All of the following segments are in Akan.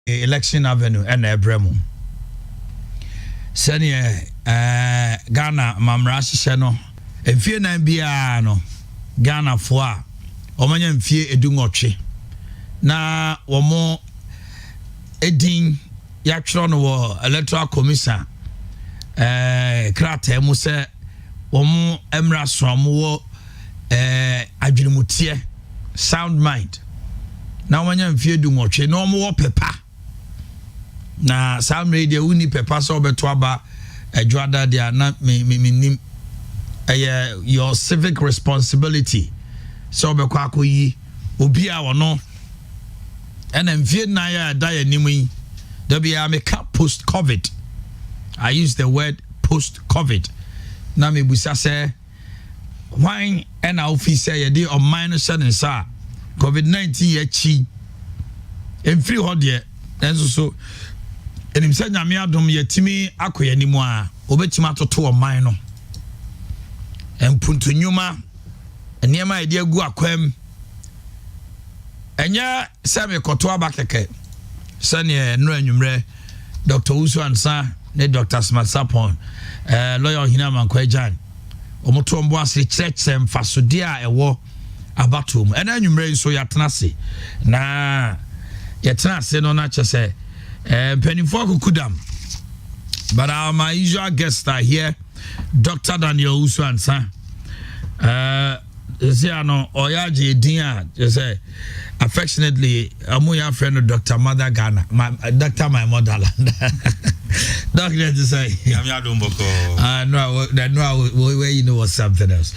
election avenue and Ebremu. Senior Ghana Mamrashi no. If you na bia no Ghana foa. Omanya mfie edungoche. Na womo edin yakro no wo electoral commission krata mu se womo emra somo wo adwinimutie sound mind. Na wanya mfie edungoche na womo wo pepa. Na sound radio uni pepa so beto aba adwada dia na nim your civic responsibility. So bekwa akoyi obi a wono ena mfie na ya da ya nimu there be a make post covid. I use the word post covid. Na me busa say why ena officer ye dey on minus and sa covid-19 ye chi emfiri ho de enso so enim say nyame adom ye timi akoya nimu a obetima toto o man no empuntu nyuma eniema ide agu akwam enya seme koto abakeke sane no anwumre Dr. Owusu Ansah ne Dr. Sarpong lawyer hina mankwajan omoto mbo ase cheche mfasode a ewo abatom ena anwumre so yatenase na yatenase no na chese penifo kukudam. But my usual guests are here. Dr. Daniel Owusu Ansah no oyaje din just say affectionately amuya friend of Dr. Mother Ghana Dr. my motherland. Doctor to say no where you know was something else.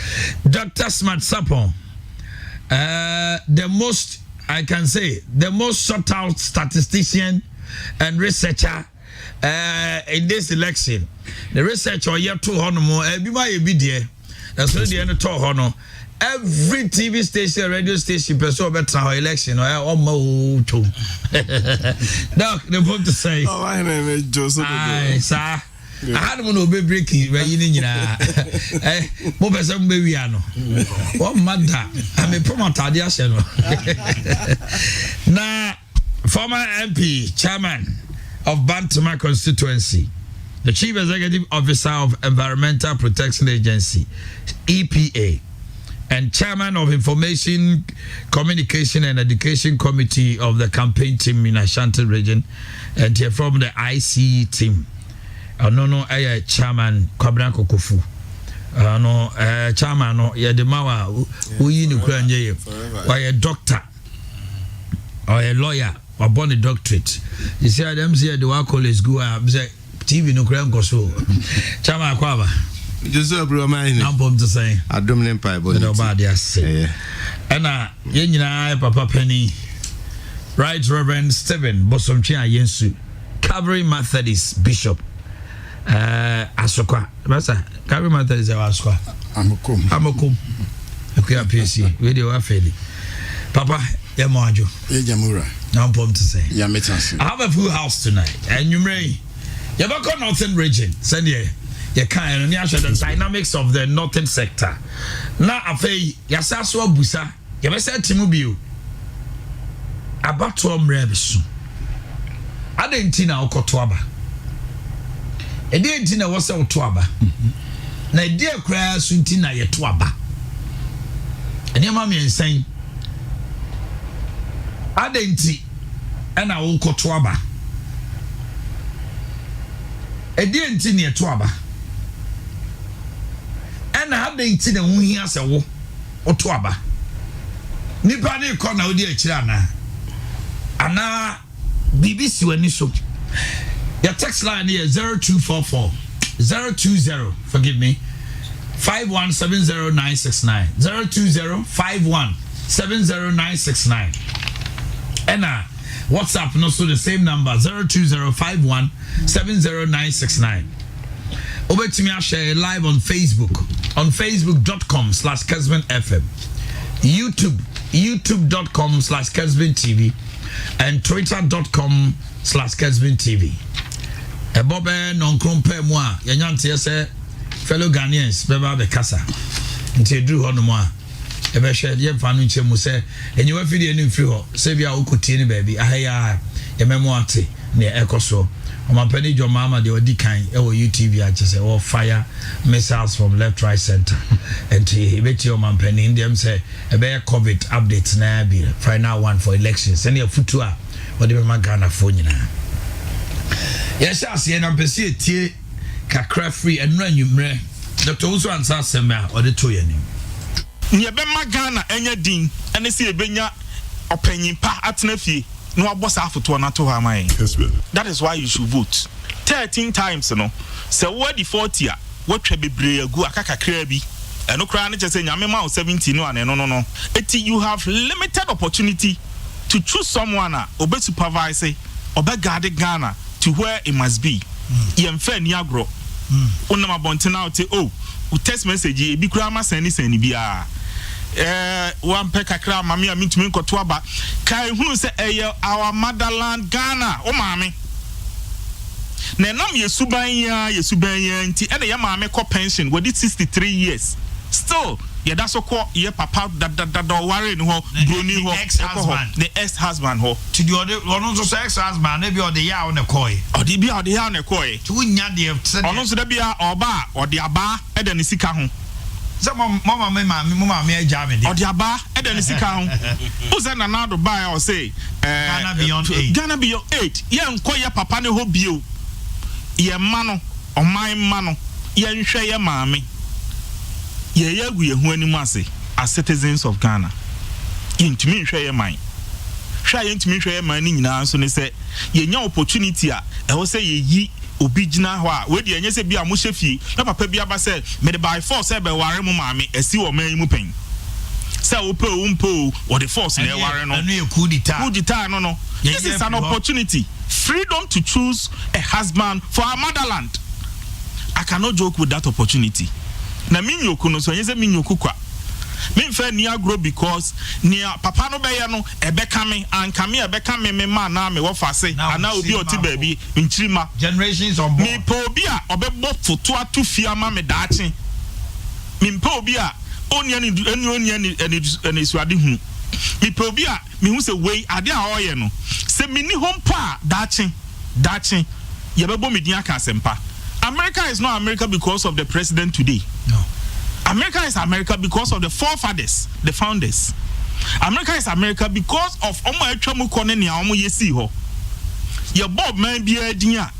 Dr. Smart Sarpong, the most I can say the most sought out statistician and researcher in this election. The researcher yet to honomo be my be there. That's why the end to honor. Every TV station, radio station, person better our election or almost two. Doc, the point to say. Oh, my name is Joseph. Aye, sir. I had one be breaking where you need more person baby. What matter? I'm a promoter. Now, former MP, chairman of Bantama constituency, the chief executive officer of Environmental Protection Agency, EPA, and chairman of Information, Communication and Education Committee of the campaign team in Ashanti region, and here from the IC team. No, chairman Henry Kokofu. Chairman no Yademawa who you why a doctor or a lawyer or born a doctorate. You see them say the work college go TV no kran go so. Chairman Akwaba. Just a bro mine. I'm to say. I don't know pie but nobody has say. And yenyina Papa Penny. Right Reverend Stephen Bosomchia Yensu. Calvary Methodist Bishop. Asokwa. Basa Calvary Methodist Asokwa. Amokum. Akuya PC. We dey wa feli. Papa, Yamoajo. Jamura. I'm to say. I have a full house tonight. And you may Yabako Northern region. Send ye. You can the dynamics of the northern sector. Now, afei Yasaso Busa, you may say Timubio about to Revisu. I didn't tina Okotoaba. A dear tina was a Tuaba. Na dear cry Suntina Yetuaba. And your mammy is saying, I didn't and I will Kotuaba. A dear tina Tuaba. And I didn't see the one here as a wo or Tuaba. Nipani corner dear Chirana. Ana BBC when you so. Your text line here 0244 020, forgive me, 5170969 020 5170969. And WhatsApp no so the same number 02051700969. Over to me, I share live on Facebook, on facebook.com/KSbenFM, youtube.com/KSbenTV, and twitter.com/KSbenTV. A bobe non crompe moi, Yanyanti say fellow Ghanaians, Beba Bekasa, until Drew Honomoa. e be hwe ye mfa no nchemu se enyi wa fidi enu mfiri ho se bia okotie ni baabi ahaya ye memo ate ne ekoso Omanhene Yaw Mama de odi kan e wo YouTube a chese wo fire missiles from left right center and he beti Omanhene in dem say e be COVID updates na bi final one for elections and e futu a wo de be magana fo nyina yes ase na pese tie kakra free enu anwumre Dr. Owusu Ansah sema o de to ye nim nye be magana enya din ene se ebenya opanyimpa atena fie no abosa afoto na to ha man. That is why you should vote 13 times no. So what the 40 a what bebre agu akakakra bi eno kra na chese nyame ma 70 no ane no. Eti you have limited opportunity to choose someone obe supervise obe guard Ghana to where it must be. Yemfa ni agro. Unama bontena ote text message e bi kra ma send bia. One peck a crab, mammy, I mean to me, Kotwaba. Kai who say, our motherland, Ghana, mami. Nenam Yesubaya, and the Yamame co pension, what did 63 years. Still, that's so called ye papa that worry no the ex-husband ho. To the other one also ex-husband, maybe or the ya on the koi. Or the be or the ya on the koi. To win ya the also the beer or bar or the aba, and then the sika. Some mama me jamming. Or the aba, and then the sika. Who's an another buy or say Ghana beyond 8. Ghana beyond 8. Yan koya papa ne ho bio. Ye mano or my mano. Yan share mammy. Ye we who any massy as citizens of Ghana. Into me share your mind. Trying to me share money now, so they say, ye no opportunity. I will say ye obijina wa we de enye se bia mo shefi na papa bia ba se me de by force e be ware mo maame esi o man mu pen se wo pe o mpo o de force na e ware no anu e coup d'etat no this is an opportunity, freedom to choose a husband for our motherland. I cannot joke with that opportunity. Na minyoku no so enye se minyoku kwa me fe ni agro because ni papa no be ye no ebeka me anka me ebeka me ma na me wo fase ana obi oti baabi nchirima generations on board me po obi a obebo foto atu fia ma me daache me po obi a oni suade hu me po obi a me hu se wei ade a oye no se me ni hompa daache ye bebo me din aka asempa. America is not America because of the president today. No. America is America because of the forefathers, the founders. America is America because of omo atwamu kone ne omo yesi ho. Ye bob man bia dia.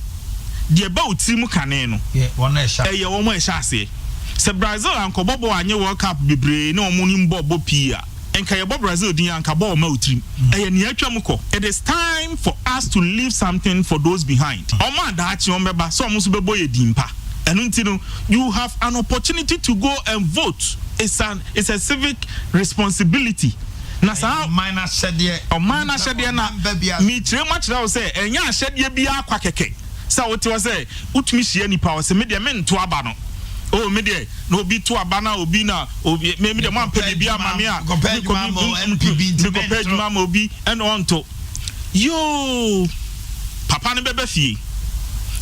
De ba otimu kane no. Ye wona e sha. Ye omo e sha ase. Se Brazil anko bobo anye World Cup bebre na omo ni bobo pia. Enka ye bob Brazil dia anka bobo ma otirim. Ye ne atwamu ko. It is time for us to leave something for those behind. Omo adachi ombeba so omo so bebo ye dimpa. And you have an opportunity to go and vote. It's a civic responsibility. Na sa minor shedie o minor shedie na me tire much na say enya shedie bia akwa keke. Sa wote wa say utumi hie nipa wo say me de me nto aba no. Oh me de na obi to aba na obi na obi me de man pe bia ma me a compared to mama obi and on to yo papa ne bebe fie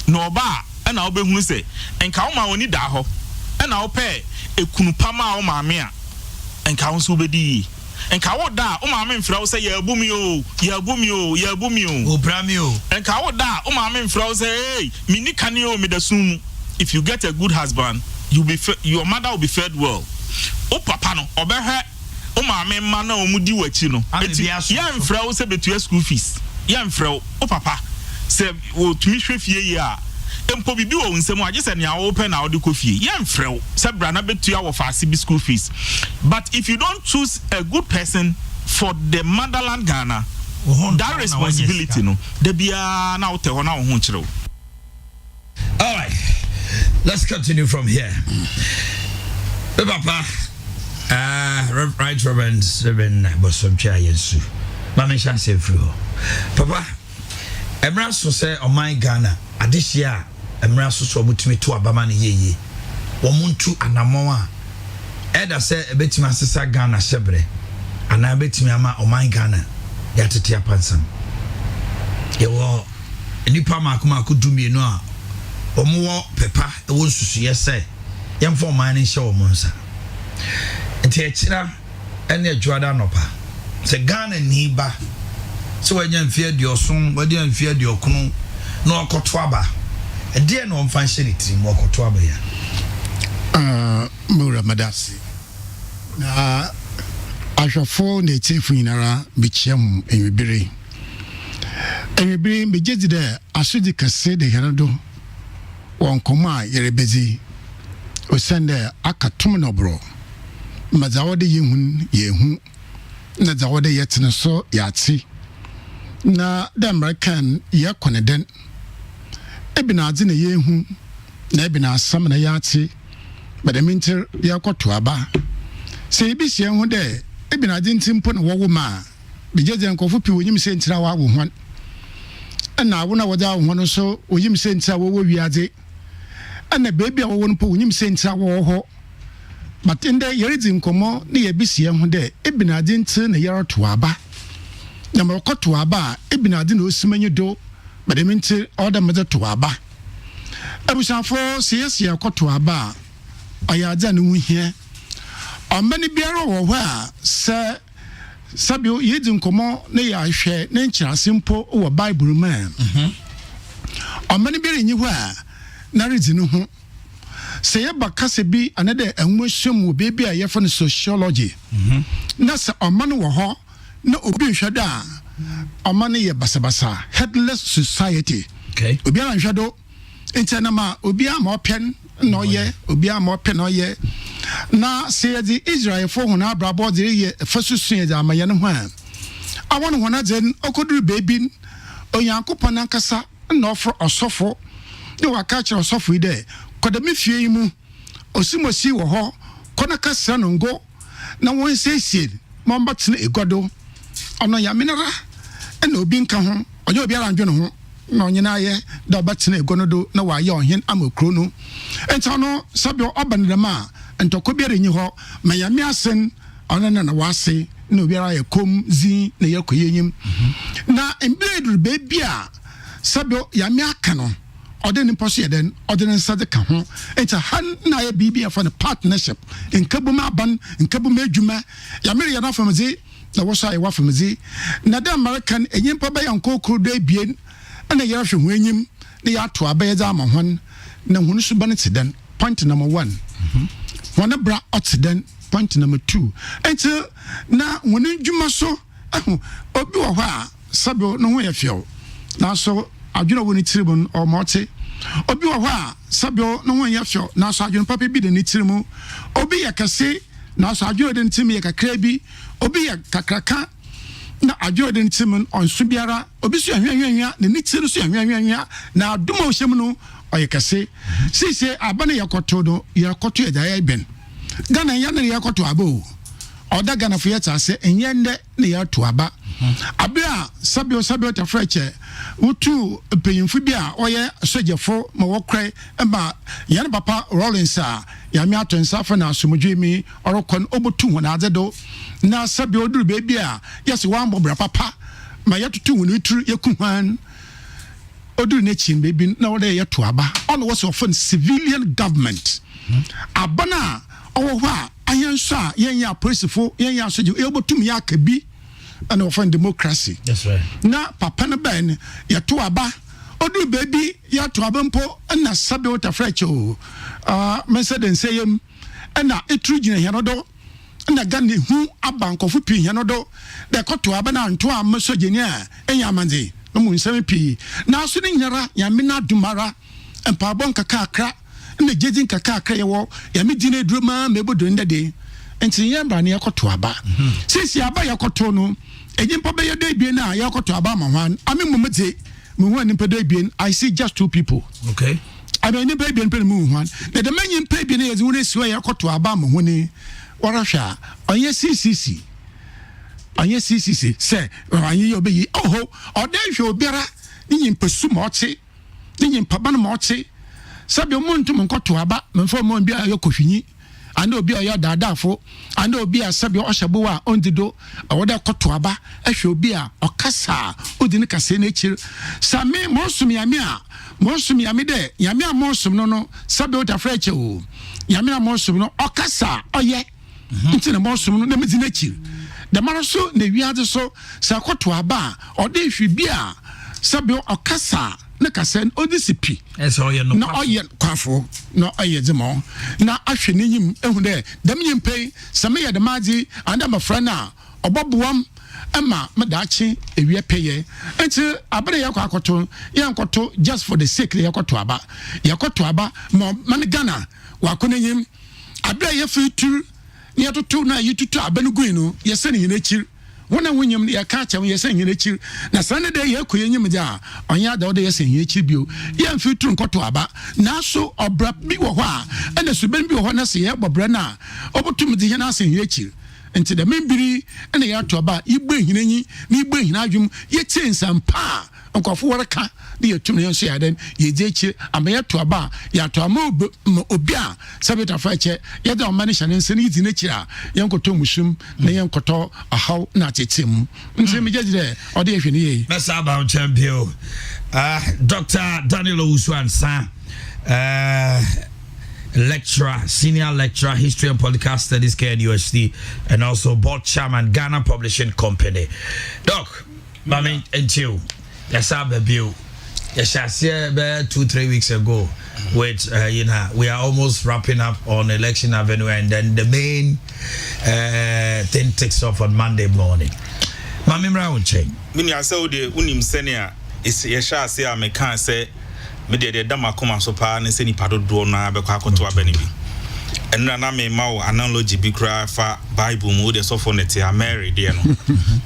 no oba and I'll be who say, and count my only da ho, and I'll pay a kunupama o mamia, and counsel be and cow da, o mamma frow say, ye boomio, o bramio, and cow da, o mamma frow say, hey, mini canio me the soon. If you get a good husband, your mother will be fed well. O papano, or better, o mamma mana o mudi wachino, yam frow say between school fees, yam frow, o papa, say, o to me ya. Empo bibi wo nsem a just na open na odi kofi ye mfrew sebra na betua wo fa asibi school fees. But if you don't choose a good person for the motherland Ghana, that responsibility no de bia na wote ho na wo ho kire. All right, let's continue from here. Papa right Reverend Bosomcha Yesu mama sha se free ho papa emra so say o my Ghana adishia emra so obutumi to abama ne yeye womuntu anamon a eda say ebetima sesa Ghana shebre ana ebetimi ama o my Ghana yatete apansam ye wo nipa makoma akudumi no a omo pepa e wonsusu ye say yemfo man ne hye wo monsa enti ekira ene adwada nopa se Ghana ni ba se wanya mfie de osun wadi mfie de okunu na okoto aba e de na omfa nhye mo okoto aba ya Mura madasi na ahwafo na etefu nyinara bichiam enwibire mejezi de asudi kase de yanado wonkoma yerebezi osende akatum no bro mazawode yehu na zawode yetene so yati na the American yakoneden ebina adze na yehu na ebina asam na yati badaminter yakoto aba se ebisia hu de ebina adze ntimpo na wowo ma bejeze nkofo pi wonyim se ntira wa wo hwan ana wona woda wo no so wonyim se ntira wo wiade ana baby a wo no po wonyim se ntira wo ho but inde yeredi nkomo na yebisia hu de ebina adze ntir na yaroto aba na makoto aba ebina adze na osimanyi do badaminter order mede to aba abusafo siesia koto aba ayaza no hie amani biara wo a se sabio yedi nkomo na ya hwe na nkyirase mpo wo bible man amani biara nyi ho a na redi no ho se ye bakase bi anade enwohwem obebi a yefo no sociology na se amani wo ho na obi nhwada amani ye basabasa headless society okay obi an nhwado entanama obi ama open no ye obi ama open no ye na say the Israel for hona brabo de ye fasusun de amaye no ho a awon hona den okoduru baby onyankopon ankasa na ofro osofo de waka kire osofo ide kodami fie yi mu osimosi wo ho kona kasa no ngo na won sesie mo mbatene egodo ono ya minara na obi nka ho onye obi ara ndwe no ho na onyina ye da obatene egonodo na wa ye ohen amakro no entano sabio obanedama ntokobere nyi ho mayame asen onana na wase na obiara ye kom zi na ye koyenyim na embredur baby a sabio yame aka no ode ni poso ye den ode ni sade ka ho eta han na ye bibia for the partnership nkabuma ban nkabuma adwuma yame ye na famzi na wosa ye wafamzi na the American enyimpa ba yankokro do abien na ye hwe ho enyim na ya to abaye za amahon na hunu su ban teden point number 1 wana bra otsiden point number 2 enti na woni dwuma so obi wo ha sabio no ho ye fiel na so adwuna woni tiribun o mote obi wo ha sabio no ho ye fiel na so adwuna papa bi de ni tirimu obi ye kase na so adwuna de ntimi ye kakra bi obi ye kakraka na adwuna de ntimi onso biara obi so hwanhwanhwa na ni tiri so hwanhwanhwa na aduma o hyem no oyekase sise abane yakoto do yakoto edaya ben Ghana yana yakoto abo oda Ghana fo yeta se enyende ne yato aba abia sabio ta freche utu penyimfu bia oye sojefo ma wokre ema yana papa Rollins a yami atonsa fa na asomdwemi orokon obotu ho na azedo na sabio duru bebi a yesi wan bobra papa ma yatutu woni tru yekuhan odu na chin baby na wode yeto aba on was of civilian government abana owo hwa ayanso a yenya principle yenya soje ebotum ya kabi and of democracy that's right na papa na ben yeto aba odu baby yeto aba mpo na sabe water frecho meseden sayem na etru gina henodo na gani hu abankofo pi henodo de koto aba na nto am soje ni a enya manzi no mu nsemi pi na so ni nyara ya mena dumara empa bon kakakra na jejin kakakra yewo ya medine drama mebodo ndade enti yamba na yakoto aba sisi aba yakoto no ejimpa be yedo ebien na yakoto aba ma hwan ami mumete mu hwan nimpa do ebien I see just two people okay I mean nimpa ebien pe mu hwan na de manyin pa ebien ye wona siwa yakoto aba ma hwani warahwa onye CCC anye CCC se anye obeyi oho ode hwe obiara nyin pesu ma oche nyin paba na ma oche sabe omuntu nkoto aba mfo mo bia yokohwinyi ande obi oya dadafo ande obi a sabe ohyebo a ondido awoda koto aba ehwe obi a okasa odini kase na echir same monsum yame a monsum yame de yame a monsum no no sabe ota freche o yame a monsum no okasa oye nti na mo som no na medina kir the man so na wiade so sa kwato aba o de hwibia sabe okasa na kasa odisipi eso ye no na oye kwafo na oye dzemo na ahwe ne yim ehu de dem yimpe same ye de maji anda mafrana obobuam ama madachi ewie peye enti abere yakwakoto yankoto just for the sake yakoto aba mo man Ghana wakoneyim abere ye fitu ni atoto na yitutu abenugu no yese ne yinachir wona wonyam ya ka cha yese yinachir na sane de ye koyenyim ja onya da de yese yinachir bio ye fitu nkoto aba na so obra bi wo ho a ena suben bi wo ho na se ye bobra na obotum de ye na se yinachir enti de membiri ena ya to aba igbe hinanyi ni igbe hinadwum ye chensampa nkofo woreka de yetum ne so ya den ye jechi amaye to aba ya to ama obi a sabeta fache ye da omani shane nse ni dine kira yenkoto musum na yenkoto ahaw na tetem nse me jejire ode ye hwene ye mesa ba champion Dr. Daniel Owusu Ansah lecturer, senior lecturer, history and political studies, KNUST, and also board chairman, Ghana Publishing Company. Doc, Mami, and you, yes, I bill. Yes, I see 2-3 weeks ago, which we are almost wrapping up on Election Avenue, and then the main thing takes off on Monday morning. Mami, Brown chain. When you say the unim senior is yes, I say I can't say. Me de dama koma so pa ne se nipa dodo na be kwa akoto abani bi enra na me ma wo analogy bi kra fa Bible mu de so for net ya Mary de no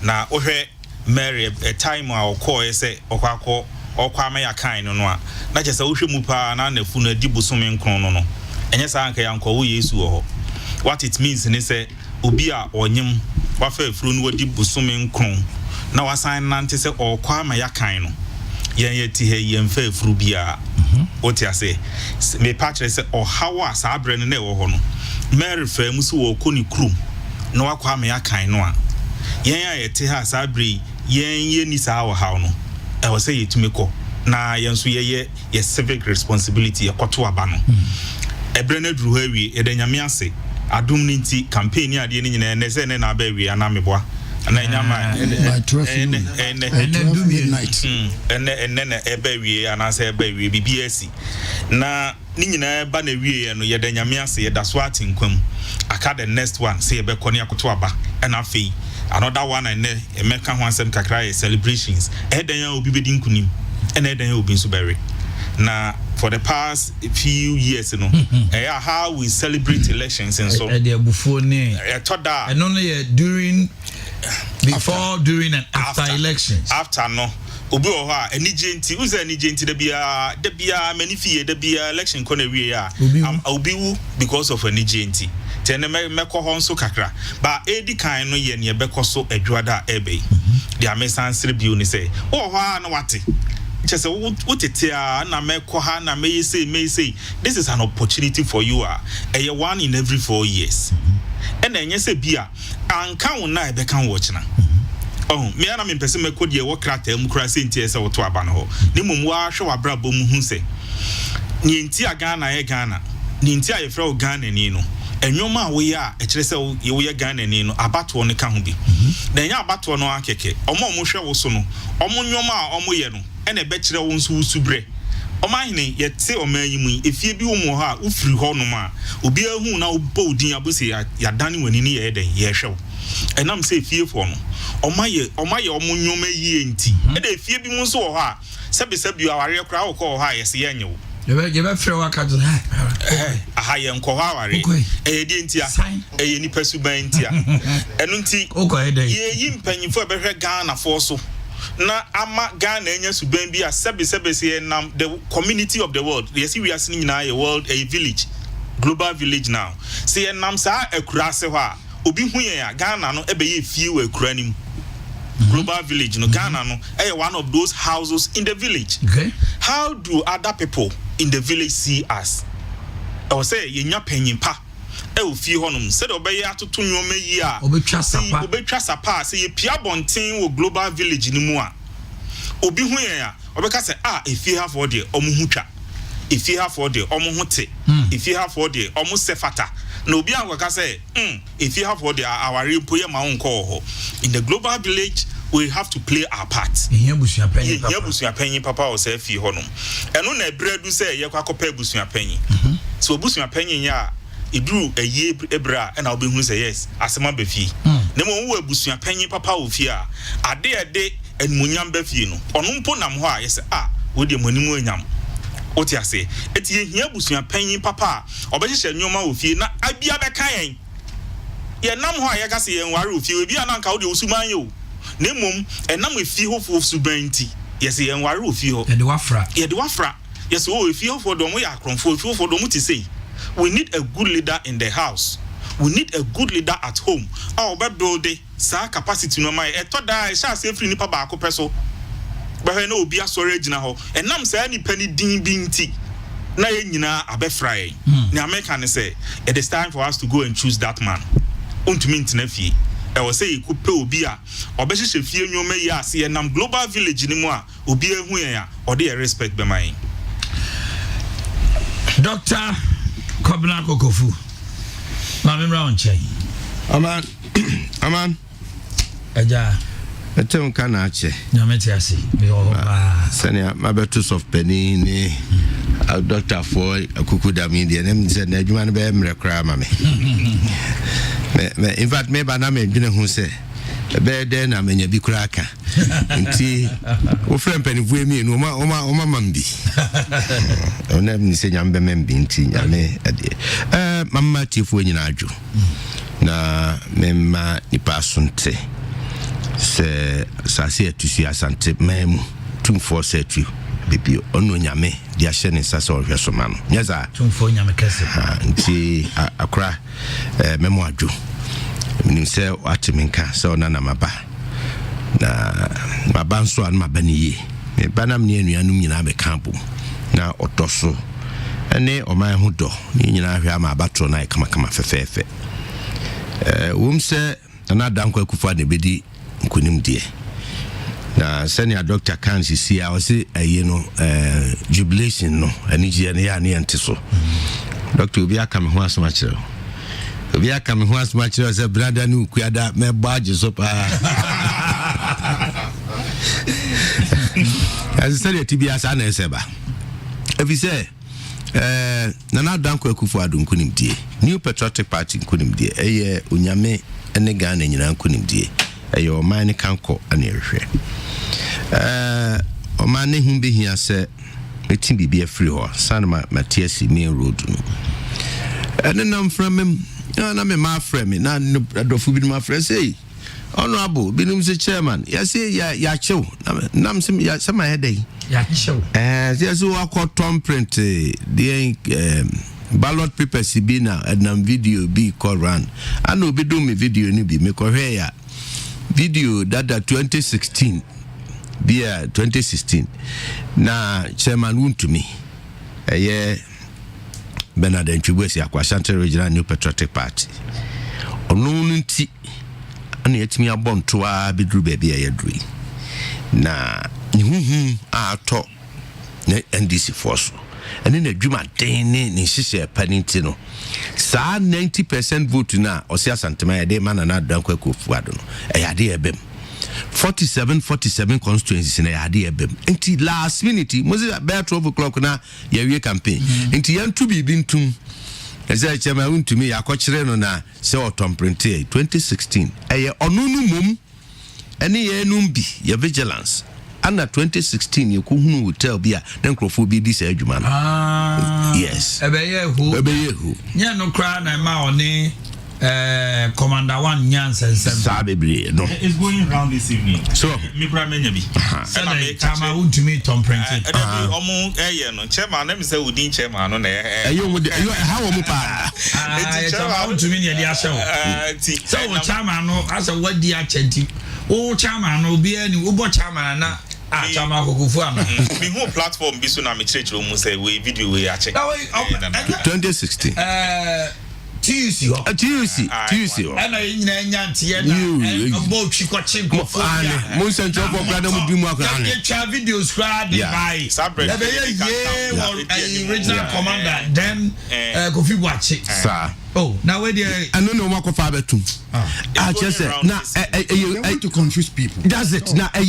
na ohwe Mary a time a okọ se okwa ama ya kan no a na che se ohwe mu pa na na fu na di bosome nkron no enye sa anka ya nkọ wo Yesu ho what it means ne se obi a onyim wa fa afuru no di bosome nkron na wasan nante se okwa ama ya kan no yen ti he yen fa afuru bia oti ase me patch say o hawa sa abre ne wo ho no Mary fa mu so wo koni krum na wakwa me akan no a yen ya yete ha sa abre yen ni sa wo hawo no e wo say yetumi ko na yen so ye civic responsibility e koto aba no ebre na duru ha wi e da nyame ase adum ni nti campaign ade ni nyina ne se ne na ba wi ana meboa na nyama midnight ene ebe wie anase ebe wie BBS na ni nyina ba na wie no ye da nyame ase ye da so atinkwam aka the next one say ebe koni akoto aba na afei another one and emeka ho ansem kakra celebrations edan ya obi bedi nkunim ena edan ya obi nso bere na for the past few years how we celebrate elections and so and only during before during and after elections after no obi o ha eni genti uze eni genti da bia many fie da bia election ko na wie a obi wu because of eni genti tene mekọ ho nso kakra ba edi kan no ye ne bekoso adwada ebe dia mesan sire bio ni say o ha na wate chese wotetea na mekọ ha na me say this is an opportunity for you one in every 4 years and enye se bia anka wona ebe kan wo china me ana me pese mekọ de wo krata mu kra senti ese woto aba no ho ni mum wa hwe wabra bom hu se ni nti aga na ye Ghana ni nti aye fra o Ghana ni no enwoma wo ya e kire se ye wo ye Ghana ni no abato ne ka ho bi na nya abato no akeke omo hwe wo so no omo nwoma a omo ye no ene be kire wo nso usubre Omanhene yete omanyimu efie bi wo mo ha ufiri ho no ma obi ahu na obo odin abose ya dane wani ni ye den ye hwew enam se efie fo no omaye omunwoma yie nti e da efie bi mu nso wo ha sebi aware kra wo ko ha yese ye nyewo ye be frɛ waka to aha ye nko ha aware e di ntia e ye ni pasuban ntia enu nti ye yimpanyifo be hwɛ Ghana fo so na ama Ghana enya suban bi a sebi se nam the community of the world yes we are seeing now a world a village global village now say nam sa akura se ho a obi hu yen a Ghana no ebe ye fie wa akura nim global village no Ghana no one of those houses in the village. Okay, how do other people in the village see us? I will say yenya panyimpa e fie honum said obeye atoto nwoma yi a obetwa sapa say ye pia bonten wo global village ni mu a obi hu yen a obeka say efie ha for de omuhutwa if you have for the omohote if you have for the omosefata no bi anka say if you have for the our repoye ma unko in the global village we have to play our part. Here busuya penny papa or say fi honom eno na ebredu say ye kwakopa busuya penny so busuya penny ya eduru eye ebra and obi hu say yes asema be fi na mo wo busuya penny papa wo fi a ade enmunyam be fi no ono mpo nam ho a yes wo de monimu enyam oti ase eti ye hia busuya penny papa obehye nyoma wo fi na abia be kan ye nam ho a ye ka se ye nware wo fi obi ananka wo de osuman ye o nemum enam efi hofo subanti yes ye nware ofi ho ye de wafra yes o efi hofo do mo ya akronfo efi hofo do mo ti say we need a good leader in the house, we need a good leader at home our build sa capacity no mai eto da e sha se free nipa ba ko peso ba he na obi asore agina ho enam sa ni pani din binti na ye nyina abefra ye na America ne say it is time for us to go and choose that man untumi ntina fie I was say ku pe obi a obehye fie nyoma yi ase nam global village ni mu a obi ehu yen a ode respect be man. Dr. Kokofu Mami Brown Chey Aman Aja Etem kana ache Nyameti ase me o ba senia mabetus of penny ni Dr. for Akufo-Addo media nem se na adwuma no be mre kra ma me in fact me ba na me dwene hu se be de na menya bi kra aka nti wo frem panifu emi no oma mambi ona ni se nyambe membi nti nyame ade mama tifu nyina adwo na memma nipa sunte se sase atusi asante memu tumfo se atu bebi ono nyame dia hye ne sase ohwe so ma no nyeza tumfo nyame kese nti akra memo adwo minim se atiminka se ona na maba nso an mabani ye me banam ne anuanum nyina be kampo na otoso ene oman ho do ni nyina hwe ama abatro na kama fefefe se na danko Akufo-Addo bedi nkunim die na senior doctor kan si a wose aye no jubilation no ani je ne ya ne nteso doctor obi aka me ho asoma kire obi aka me ho asoma kire se brother ni ukuada me baje so pa as senior tibia sa na eseba if say na danko Akufo-Addo nkunim die New Patriotic Party nkunim die eye onyame ene Ghana nyina nkunim die eye Omanhene kanko ana ehwe Omanhene hu be hia se metim bibia free ho sanma Matias main road no ene nam from na me ma frame na adofo bi ma frame say honorable binum se chairman ya say ya chew nam sim ya sama hedai ya chew yes we call Tom print the ballot papers bi na nam video bi call run and obi do me video ni bi me ko hwe ya video that 2016 bia 2016 na chairman wuntumi Bernard Ntwibwesi Akwasante Regional New Patriotic Party ono nti ana yetimi abonto a bedru ba bia yadru na huhu ato na NDC force ene na dwuma den ne hihye paninti no saa 90% vote na osia santema ya de mana na danko Akufo-Addo no eyade ebem 47 constituencies na yade ebem enti last minute mozi be 12 o'clock na yawie campaign enti yantu bibi ntum eza chema untumi yakokire no na se otomprinte 2016 eye onunu mum ene ye numbi ye vigilance ana 2016 yekohunu hotel bia na nkrofo bi di sa adwuma no yes ebeye hu nya no kra na ma oni Commander 1 Nyansen Sabebre no it's going around this evening so me bra menya bi say chama untumi tom printing omo no chairman na me say udin chairman no na how mu pa chama untumi ne dia show so chairman no asa wadi achenti o chairman no bi ani wo bo chairman na chama Kokofu me who platform bi so na me church mu say we video we a check 2016 Tuesday. And I know about Chico. Most central program would be more videos by original commander, then Kofi watch it. Sir. Oh, now where I don't know what Kofi to. I just said, now, to confuse people. Does it now? A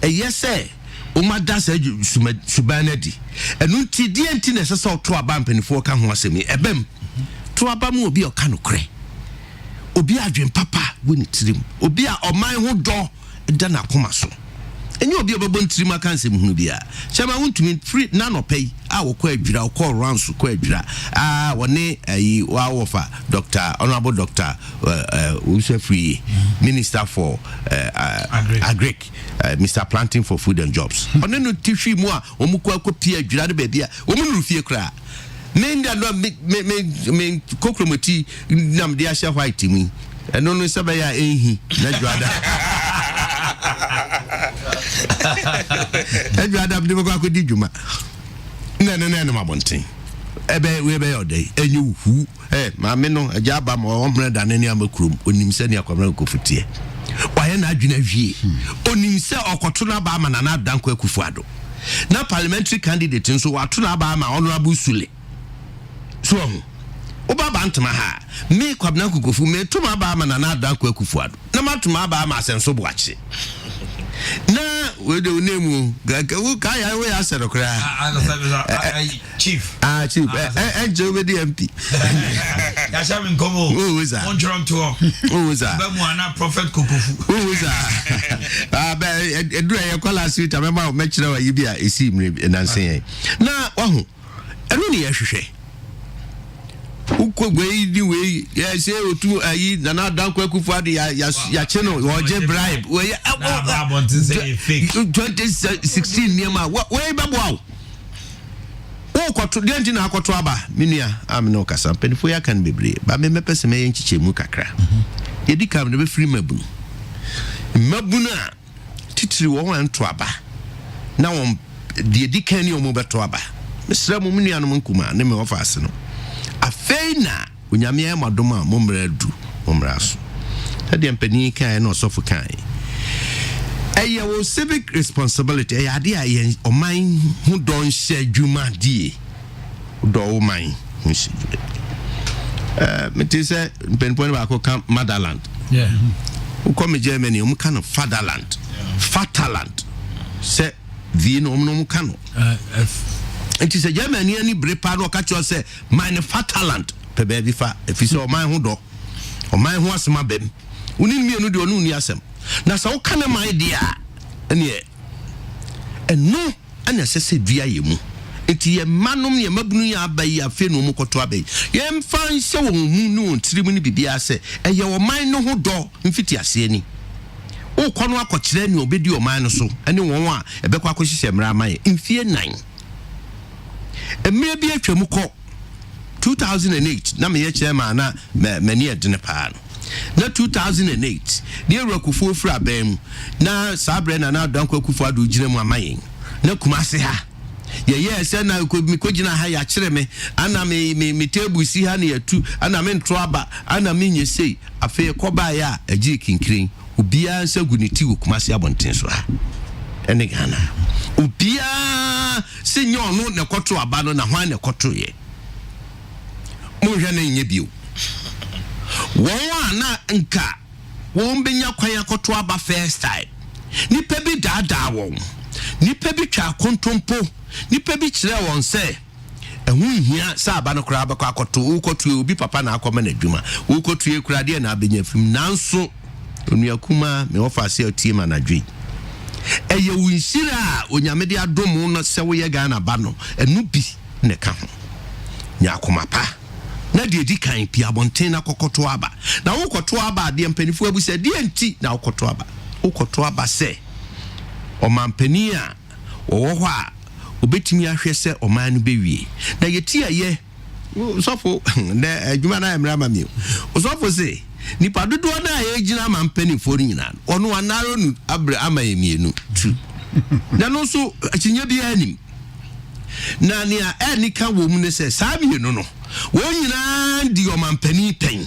yes, sir. Umada said Subanedi. And Nuti DNT saw to a bump in 4 can was me. A bem to a bam will be a canocre. Obia dream papa win it to him. Obia or my own door, Dana Comaso. And you'll be able to trim a cancer Munubia. Shall I want to mean free none or pay? I will quadra or call rounds to quadra. One day a wow offer, Doctor, Honorable Doctor, Owusu free Minister for Agric, Mr. Planting for Food and Jobs. On no tissue more, Omukwa Pia, Jada Baby, woman Rufia cry. Men that don't make cocromati, Nam de Asha White to me. And only Sabaya ain't he, not I'd rather never go to Juma. No, my bunting. Ebe we be all day. And you who, my meno, a job more than any other crew when him send your commercial footy. Why not Genevieve? On himself or Cotuna Bama and not Danko Akufo-Addo. Now parliamentary candidate and so Atuna Bama Honorable Sule. So, Oba Bantamaha, me Kwabnaku Kofu, me to my Bama and not Danko Akufo-Addo. No matter to my Bama and so watch it. Na we do name who kai we answer okra chief chief Joe Dept ya shamin komo who is that on drum to who is that be mu ana prophet Kokofu who is that be edura ye call suite amema me kire wa yibia esi mre nansen na wahu enu ne ye hwehwe ukogwe di we ya say otu ayi na Danko Akufo-Addo ya cheno oje bribe we 2016 niema we babo wo kwato de nti na akoto aba menua amno kasa penfo ya kan bebre ba me mepese me yenchichemu kakra yedi kam ne be free mabunu titiri wo wan to aba na won de yedi kan ni omo beto aba mesra mo menua no nkuma ne me ofa ase no afeina unyame ya madoma momradu momraso tade mpani kan na osofo kan eyewo civic responsibility eyade aye oman hu don hye dwuma die do oman hu hye metise mpeni ba ko kan motherland come Germany kan fatherland se vie no omno kan it is a Germany any brepa no catch you say mine fatherland pe baby fa if you say oman hu do oman hu asema bem unin mi enu de onu ni asem na sa wo kana my dia ene eno ana sese dua yemu enti ye manom ye mabunu ya abai afi no mu koto abai ye mfa nse wo mu no ntirimu ni bibia se eye oman no ho do mfiti ase ani wo kono akokire ni obedi oman no so ene won a ebekwa akohihye mra amaye mfie 9 emre bi atwamu ko 2008 na me ye chairman na mani edene pa na 2008 de Akufo fra bam na sabre na Danko Akufo-Addo gina mu amayen na kumase ha ye se na ko gina ha ya kire me ana me table si ha na yatu ana me ntro aba ana me nyesei afa ko ba ya agi kinkirin obia nsaguniti wo kumase abonten so ha ene Ghana obia se nyono ne koto aba no na hwan ne koto ye mo hwe na nye bio won na nka won benya kwan akoto aba first time nipa bi dada won nipa bi twa kontompo nipa bi kire won se ehun hia sa aba no kra abakọ akoto ukoto obi papa na akoma na adwuma ukoto e kra de na abenya fim nanso onuakuma me ofa se otima na dwi eye winsira onyame de adom no se wo ye Ghana ba no enu bi ne ka ho nya akoma pa na de di kan pi abonten na kokoto aba na wo koto aba de mpanifu abu se de enti na wo koto aba se o mampani a wo ho a obetimi ahwe se o man no bewie na yeti aye sofo na adwuma na emra ma mi sofo se ni padodo na ye gina mampani fori nyina ono anaro nu abre amayemienu tu na no so achinya bia anim na nia eni ka wo mu ne se sa mienu no When you land the Omanhene pen.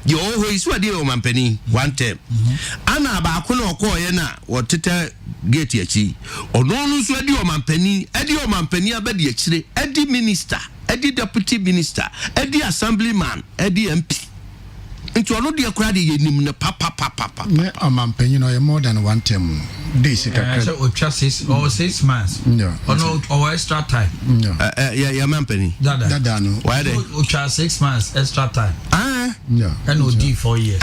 You always were the Omanhene one time. Anna Bakuno Koyana or Tita get yachi. Or no news were the Omanhene, Eddie Omanhene abedi actually, Eddie Minister, Eddie Deputy Minister, Eddie Assemblyman, Eddie MP. Into another crowd in papa. Omanhene no more than one term. This is so 6 months. No. Or extra time. No. Omanhene. Dada no. Why they? 6 months extra time. Yeah. And no D 4 years.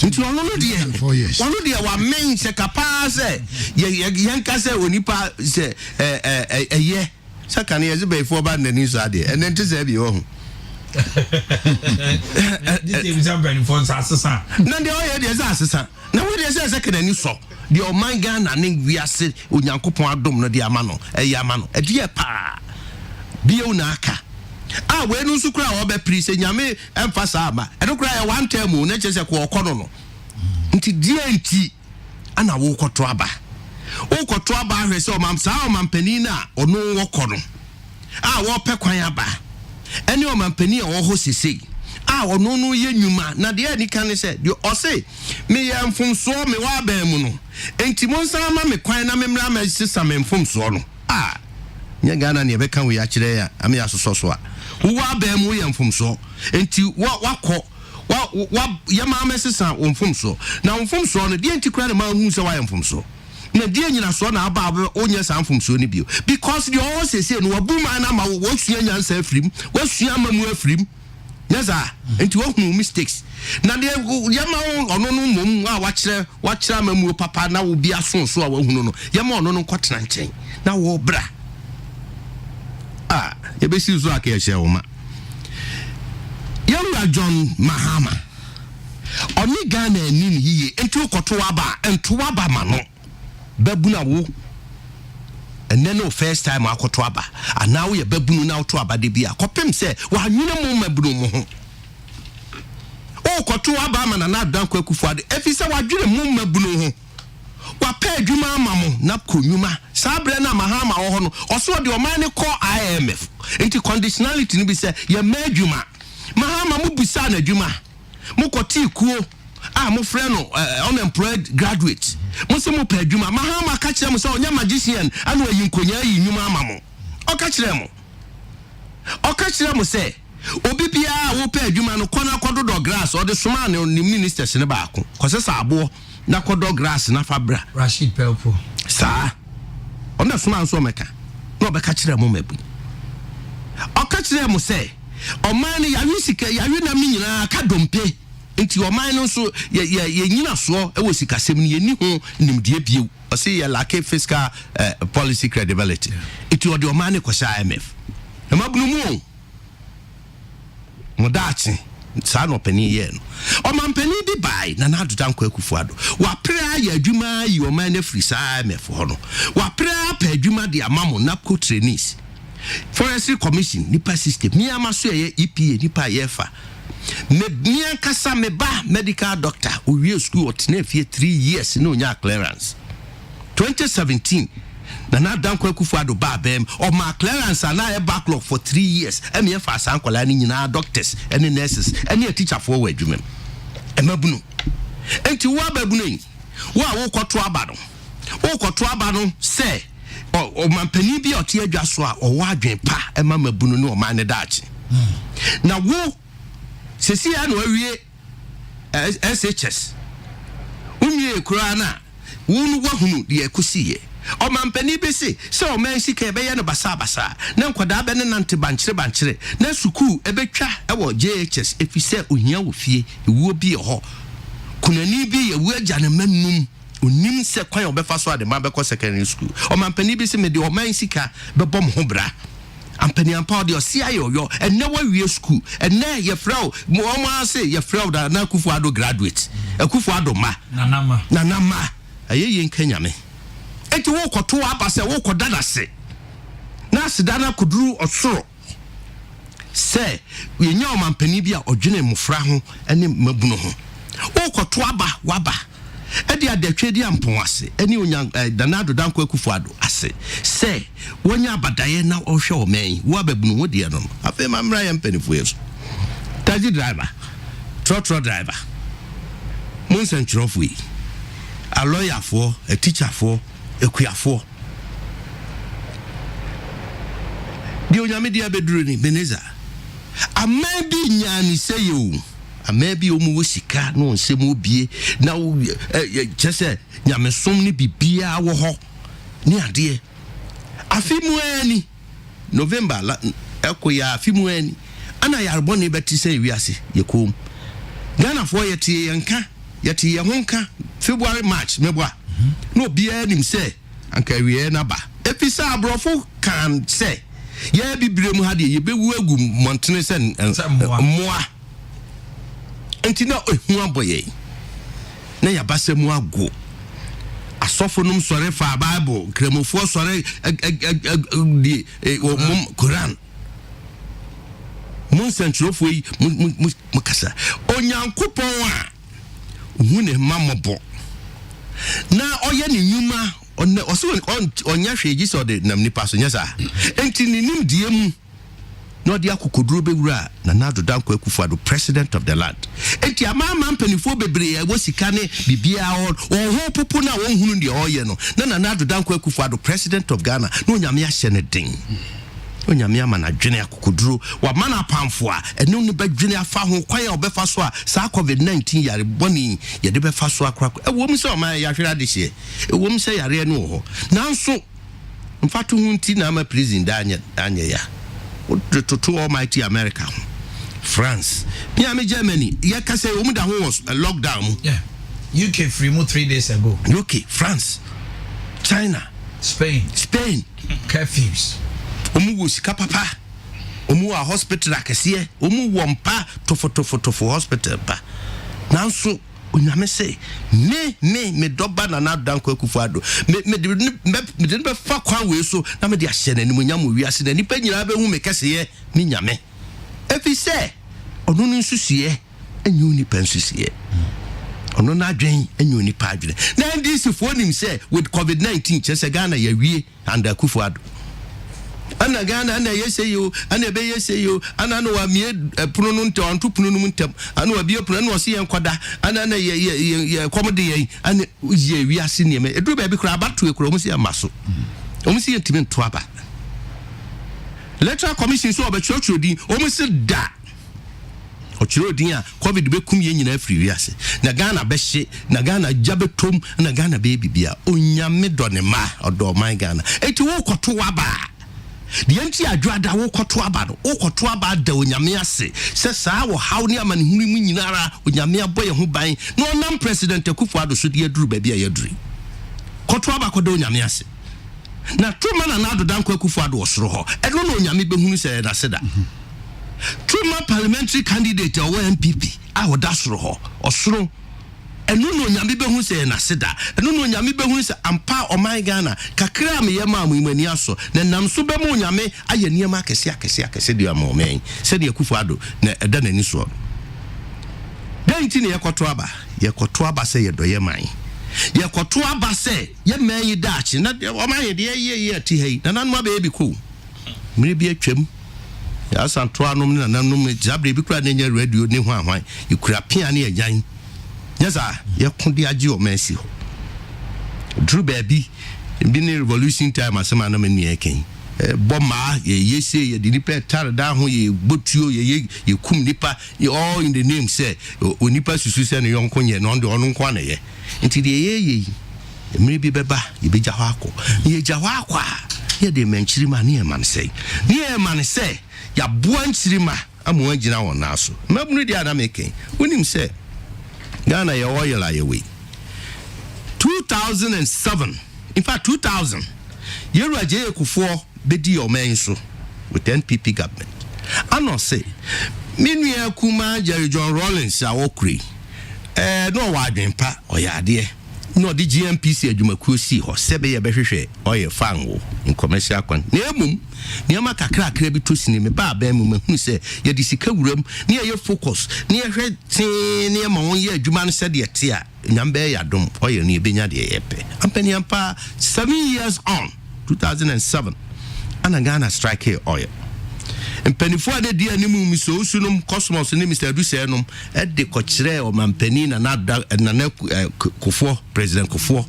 Into another 4 years. One of the our main se capacity. Yanka say onipa say a year. Second years before bad the news are there. And then to say be home. This is something for Ansah. Now the oil is Ansah. Now we say second and you saw the Omanhene and we are said Onyankopon no dia mano yamano e dia pa bio naka we no su kra obe prise nyame emfasa ama e no kra one time na chese ko okono no nti dia nti ana wo koto aba hwe se Omanhene na ono wo kono wo pe kwan aba ene Omanhene wo ho sesei ono no ye nyuma na de ani kan se de o se me ye mfumso me wa ban mu no enti monsa ma me kwan na me mra ma sisa me mfumso no nya Ghana ne be kan we ya kire ya ame asoso a wo wa ban mu ye mfumso enti wakọ ye ma ma sisa wo mfumso na mfumso no de enti kra na ma hu se wa ye mfumso na de nyina so na aba onye sa mfumso ni bio because the all say no wabu ma na ma wo sua nyansa afrim wo sua ma mu afrim. Yes, into what mistakes. Now, the Yama or no mum, watch Mamu papa now will be a son so I won't know. Yama no cotton chain. Now, bra. You be so like a shawma. Young John Mahama. Only Ghana and Nini ye into Kotoaba and Tuaba Mano. Babuna. And then no first time I to Aba, and now we are baboon now to Aba de Bia. Copim say, well, you know, my broom. Oh, Kotuaba man and not done Akufo-Addo. If he said, what you move my broom. What pay Juma Mamu, Napku Numa, Sabrina Mahama or also the Omanhene call IMF. Into conditionality, be said, you made Juma. Mahama Mubisana Juma. Mukoti Kuo. Mo friend unemployed graduate. Mo pe adwuma Mahama ka kire mo say onya magician anu ayinkonya yi nyuma amamo. O ka kire mo say obi bia wo pe adwuma no kona kododo grass or the suma ne ministers ne ba ko. Ko se sabo na kododo grass na fabra. Rashid Pelpo. Sa. Ona suma nso meka. No be ka kire mo mabu. O ka kire mo say Omanhene yawi sika yawi na mi nyina ka dompe. Inti Omanhene so ye nyina so e wo sikasem ne ni ho nimdie bio o say ye lack fiscal policy credibility. Inti o de Omanhene ko sha IMF e mabunu mu modachi sa no pani ye no Omanhene bi bai na adudan kwa Akufo-Addo wa pra ya adwuma yi Omanhene free sa IMF ho no wa pra pa adwuma de amamo napco trainees forestry commission nipa system mi amaso ye EPA nipa yefa me kasa me ba medical doctor we school otnefie 3 years no nya clearance 2017 na dan kwa Akufo-Addo ba bem o ma clearance na e backlog for 3 years e me fa san kwala ni nyina doctors and nurses and a teacher for we adwuma e mabunu enti wo ababunu wo koto aba no say o mampani bi ote adwa so a o wa adwen pa e ma mabunu no o ma ne dachi na wo sesi ya no awie SHS unye kura na wonu wahunu de akusiye o mampani be se o man sika be ye no basa na nkwada be ne nante banchire na suku ebetwa e wo JHS efise ohia wo fie ewuo bi ho kunani bi ye wo agya ne mannum onim se kwan obefa so ade ma be ko secondary school o mampani be se me de o man sika be bom ho bra ampani ampa de osia yo enne wa wie school enne ye frau mo ma say ye frau da na Akufo-Addo graduate Akufo-Addo ma nanama ayeye nkanyame enti wo koto aba se wo kodada se na sidana kuduru osoro se ye nya o mampani bia odwene mufra ho ene mabunu ho wo koto aba waba edi adetwe di ampon ase eni onya danado danko Akufo-Addo ase se wonya abadaye na ohwe omen wo ababunu wo de no afa mamra ya mpanifo yeso taxi driver trotro driver monsenchirofo yi a lawyer for a teacher for a kuafo di onyame dia beduru ni Beneza amabi nyani seyo amabi omu wosika no nsem obie na chese nyame som ni bibia wo ho ni ade afimu ani November la ekoya afimu ani ana yarbo ne beti se wiase yekom Ghana for yeti yanka yeti yehonka February March mebwa no bia nim se anka wie na ba episa abrofo kan se ye bibrem ha de ye bewu agu montene se moa entina ehu aboye na ya basemu ago asofo num sore fa Bible kremofo sore di Quran mun sentrofo yi mukasa onyankopon a hune mamobo na oye ni nyuma onya hweji so de nam nipa so nyasa enti ni nim die mu no de akokoduro bewura na nado danko Akufo-Addo president of the land enti amama mpanifo bebre ya wosika ne bibia ho popo na won hunu de oye no na nado danko Akufo-Addo president of Ghana no nyame ahye ne den onyame ama na dwene akokoduro wa mana pamfo a enu ne badwene afa ho kwan a obefa so a sa COVID-19 yare boni ye de befa so akra ewom se o ma ya hwera de hye ewom se yare no ho nanso mfato hunti na ama president anya ya to almighty America France me Germany ye ka say omu da ho was lockdown yeah UK free mo 3 days ago UK France China Spain curfews omu wo sika papa omu a hospital akese omu wo mpa tofo hospital pa nanso onyame say me doba na nado danko Akufo-Addo me de be fa kwan we so na me de ahye na nim nyam wiase na nipa nyina be hu me keseye me nyame efi say onu nsusuye enyu ni pensusuye ono na adwen enyu ni pa adwen na ndisi fo nim say with COVID-19 chese Ghana ya wie and Akufo-Addo ana Ghana ana yeseyo ana be yeseyo ana no wa mie puno no nte antu puno no ntem ana wa bie puno no wo se yenkoda ana na ye komode ye ana ye wiase ne me edu ba bi kura abatu ekura omu se amaso omu se yentime nto aba electoral commission so obechurch din omu se da ochiro din a covid be kum ye nyina free wiase na Ghana be hye na Ghana jabetom na Ghana be bibia onyame do ne ma odo man Ghana eti wo koto waba the enti adwada wo koto aba da onyame ase se saa wo haw ne amane hunu mu nyinara onyame aboye ho ban no nam president Akufo-Addo so de aduru ba bia yaduri koto aba kodo onyame ase na tuma na nado danko Akufo-Addo osoro ho eno no onyame be hunu se na seda tuma parliamentary candidate o NPP a wo da soro ho osoro enu no nyame be hu se na seda enu no nyame be hu se ampa oman Ghana kakra me yema amani aso na nam so be mu nyame aye niam akese de amomen se de Akufo-Addo na eda nani so denti ne yekoto aba se ye doye man yekoto aba se ye man yi dachi na oman ye de ye ti hei na nanu aba bi ko mire bi atwam ya santo anom na nanum jabre bi kura na nya radio ne hwan ikura pia ne agyan yesa ye kundi agi o mensi ho dru baby bi ne revolution time asema na menu eken boma ye yese ye di nipa tar da ho ye botuo ye kum nipa all in the name say onipa susu se ne yonko nye no de ono nkwa na ye nti de ye emre bi beba ye beja ho akọ ye ja ho akọ ye de menchiri ma ne man say ya boa nchiri ma amu agina won naso mabunu di adam eken wonim say Ghana ya oyela yewe 2007 in fact 2000 yeru aje ekufo bedi omen so with NPP government ano say minu akuma Jerry John Rawlings awokri no wa adwenpa oyade no the GMPC adwumakuo si ho sebe ye behwehwe oil fango in commercial con na emum niam kakra bi to sinime ba mu mahu se ye di sika wuram na ye focus na ye hwe tin na ye ma won ye adwuma no se de te a nyambe ya dom oil ni benya de ye pe ampani ampa 7 years on 2007 ana Ghana strike oil mpanifo ade dia ni mu miso usunum cosmos ni Mr. Duse nom e de kokyere o mampani na na Kofo president Kofo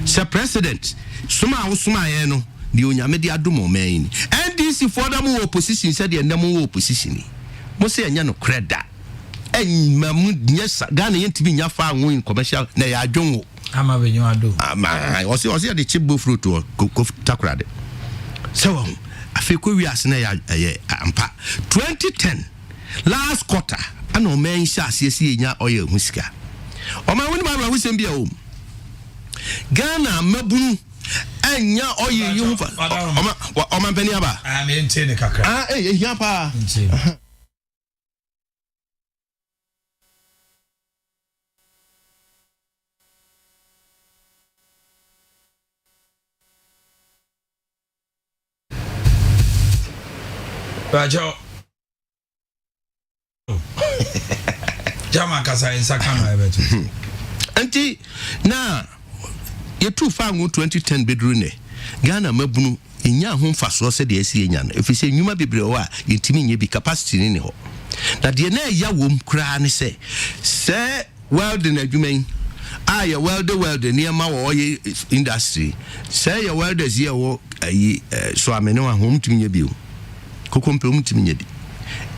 se president suma ye no di onyame di adomo man NDC for them opposition said the ndem opposition mo se anya no kreda mamu nyesa Ghana yentimi nya fa anwo in commercial na ya adwonwo ama benyo ado ama o se de chibo fruit o takrade so afeko wiase na ya ampa 2010 last quarter ana o man sha asiesi nya oye husika o man woni ma husem bia o Ghana mabunu anya oye yu fa o man pani aba me ntene kakra hia pa Bajo Jama kasa insakana ebetu anti na ye tu fangu 2010 bedru ne Ghana mabunu enya ho mfaso se de asi enya no efise nyuma bebre o a yentimi nye bi capacity ni ho na de na ya wom kra ne se welding adwuman ya welder near ma wo ye industry se ya welders ye wo ayi so amene wa ho mtimi nye bi kokompe mtimi nye bi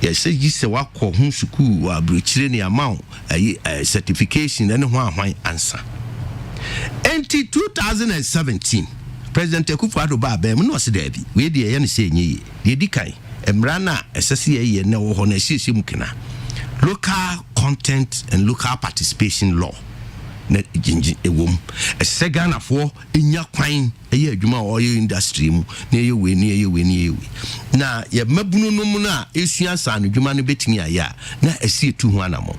ya se gise wakọ hu school wa abrochire ne amount ayi certification ne ho ahwan Ansah enti 2017 President Akufo-Addo ba no se dabi we de ye ne se enye ye di kan emra na esese ye ne wo ho na siesie mukena local content and local participation law na jinji ewom Ghana for enya kwan eye adwuma o ye industry mu na ye we na ye mabunu no mu na esua san adwuma no betimi aya na esi etu ho anamo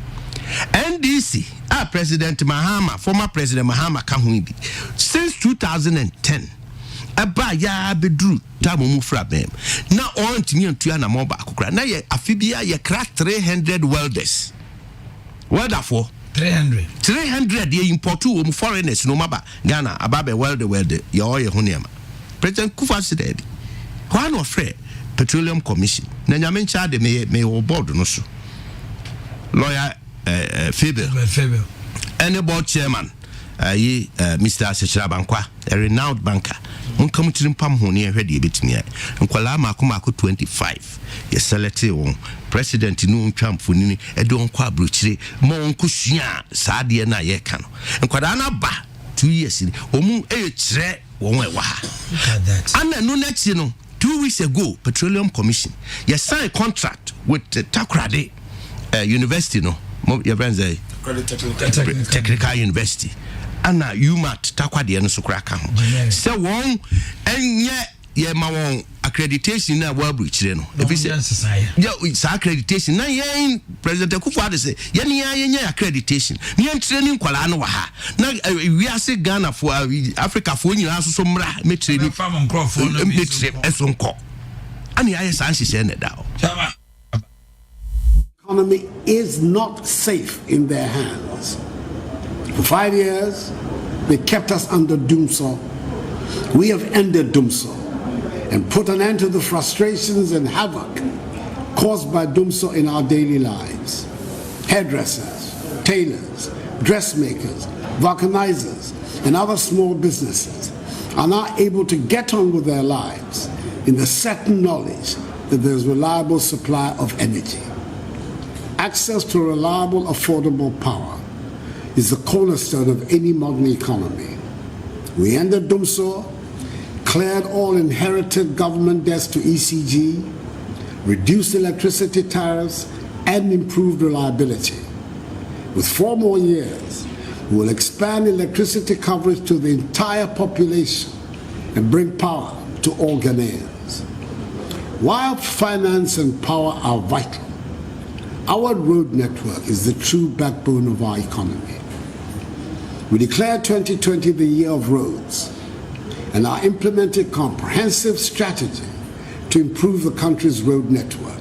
NDC President former President Mahama ka ho bi since 2010 aba ya bedru tamo mu fra bem na on timi antu anamo ba akokra na ye afibia ye kra 300 welders welder for 300 ye importu o foreigners no maba Ghana ababe welder ye oye ho niam President Kufa said one of Petroleum Commission na nyame ncha de me board no so lawyer Fable and board chairman Mr. Sechirabankwa a renowned banker on come to pam ho ne hwede e betimi a nkwala makoma 25 ye select won president no ntwamfo ni e de onko abrochire mo onko sua saade na ye ka no nkwada na ba 2 years ni omu e kire won we wa ana no next no 2 weeks ago Petroleum Commission ye sign contract with Takrade University no your friends Technical University ana UMAT takwade no so kra ka ho se won enye ye ma won accreditation na wabu chire no e bi se ya sa accreditation na ye President Akufo-Addo se ye ne ya ye accreditation ne training kwala no wa ha na we ase Ghana for Africa for nyina so mra me training farm microphone no me eso nko ani aye san hye ne da Economy is not safe in their hands. For 5 years, they kept us under doomsday. We have ended doomsday and put an end to the frustrations and havoc caused by doomsday in our daily lives. Hairdressers, tailors, dressmakers, vulcanizers, and other small businesses are now able to get on with their lives in the certain knowledge that there's reliable supply of energy. Access to reliable, affordable power is the cornerstone of any modern economy. We ended doomsday, cleared all inherited government debts to ECG, reduced electricity tariffs, and improved reliability. With 4 more years, we will expand electricity coverage to the entire population and bring power to all Ghanaians. While finance and power are vital, our road network is the true backbone of our economy. We declared 2020 the year of roads and are implementing a comprehensive strategy to improve the country's road network.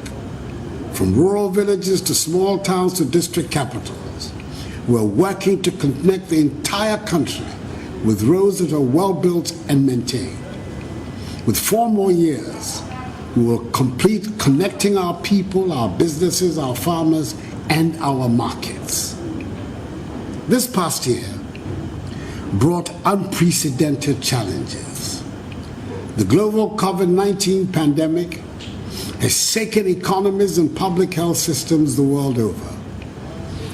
From rural villages to small towns to district capitals, we're working to connect the entire country with roads that are well built and maintained. With 4 more years, we will complete connecting our people, our businesses, our farmers, and our markets. This past year brought unprecedented challenges. The global COVID-19 pandemic has shaken economies and public health systems the world over.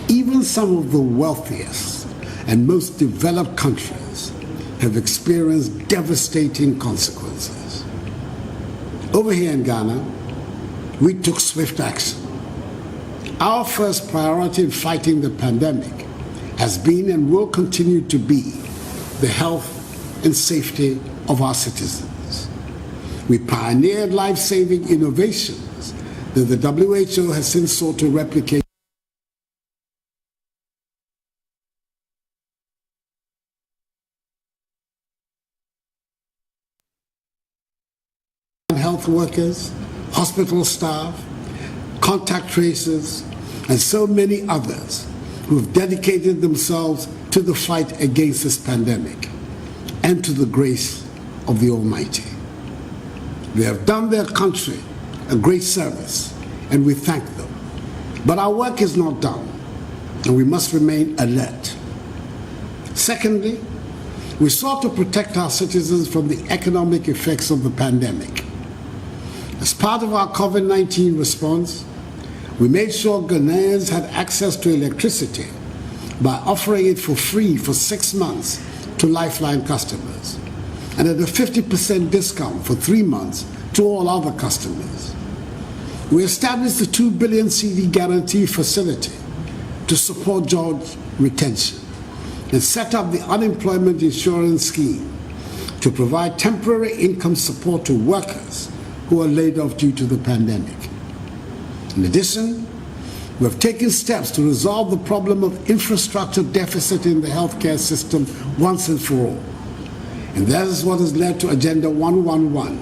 Even some of the wealthiest and most developed countries have experienced devastating consequences. Over here in Ghana, we took swift action. Our first priority in fighting the pandemic has been and will continue to be the health and safety of our citizens. We pioneered life-saving innovations that the WHO has since sought to replicate. Health workers, hospital staff, contact tracers, and so many others who have dedicated themselves to the fight against this pandemic and to the grace of the Almighty. They have done their country a great service, and we thank them. But our work is not done, and we must remain alert. Secondly, we sought to protect our citizens from the economic effects of the pandemic. As part of our COVID-19 response, we made sure Ghanaians had access to electricity by offering it for free for 6 months to Lifeline customers, and at a 50% discount for 3 months to all other customers. We established the 2 billion CD guarantee facility to support job retention and set up the unemployment insurance scheme to provide temporary income support to workers who are laid off due to the pandemic. In addition, we have taken steps to resolve the problem of infrastructure deficit in the healthcare system once and for all. And that is what has led to Agenda 111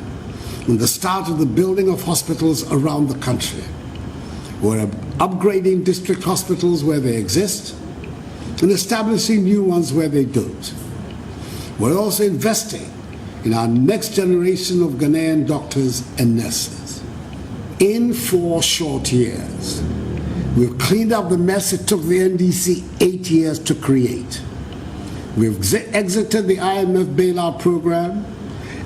and the start of the building of hospitals around the country. We're upgrading district hospitals where they exist and establishing new ones where they don't. We're also investing in our next generation of Ghanaian doctors and nurses. In 4 short years, we've cleaned up the mess it took the NDC 8 years to create. We've exited the IMF bailout program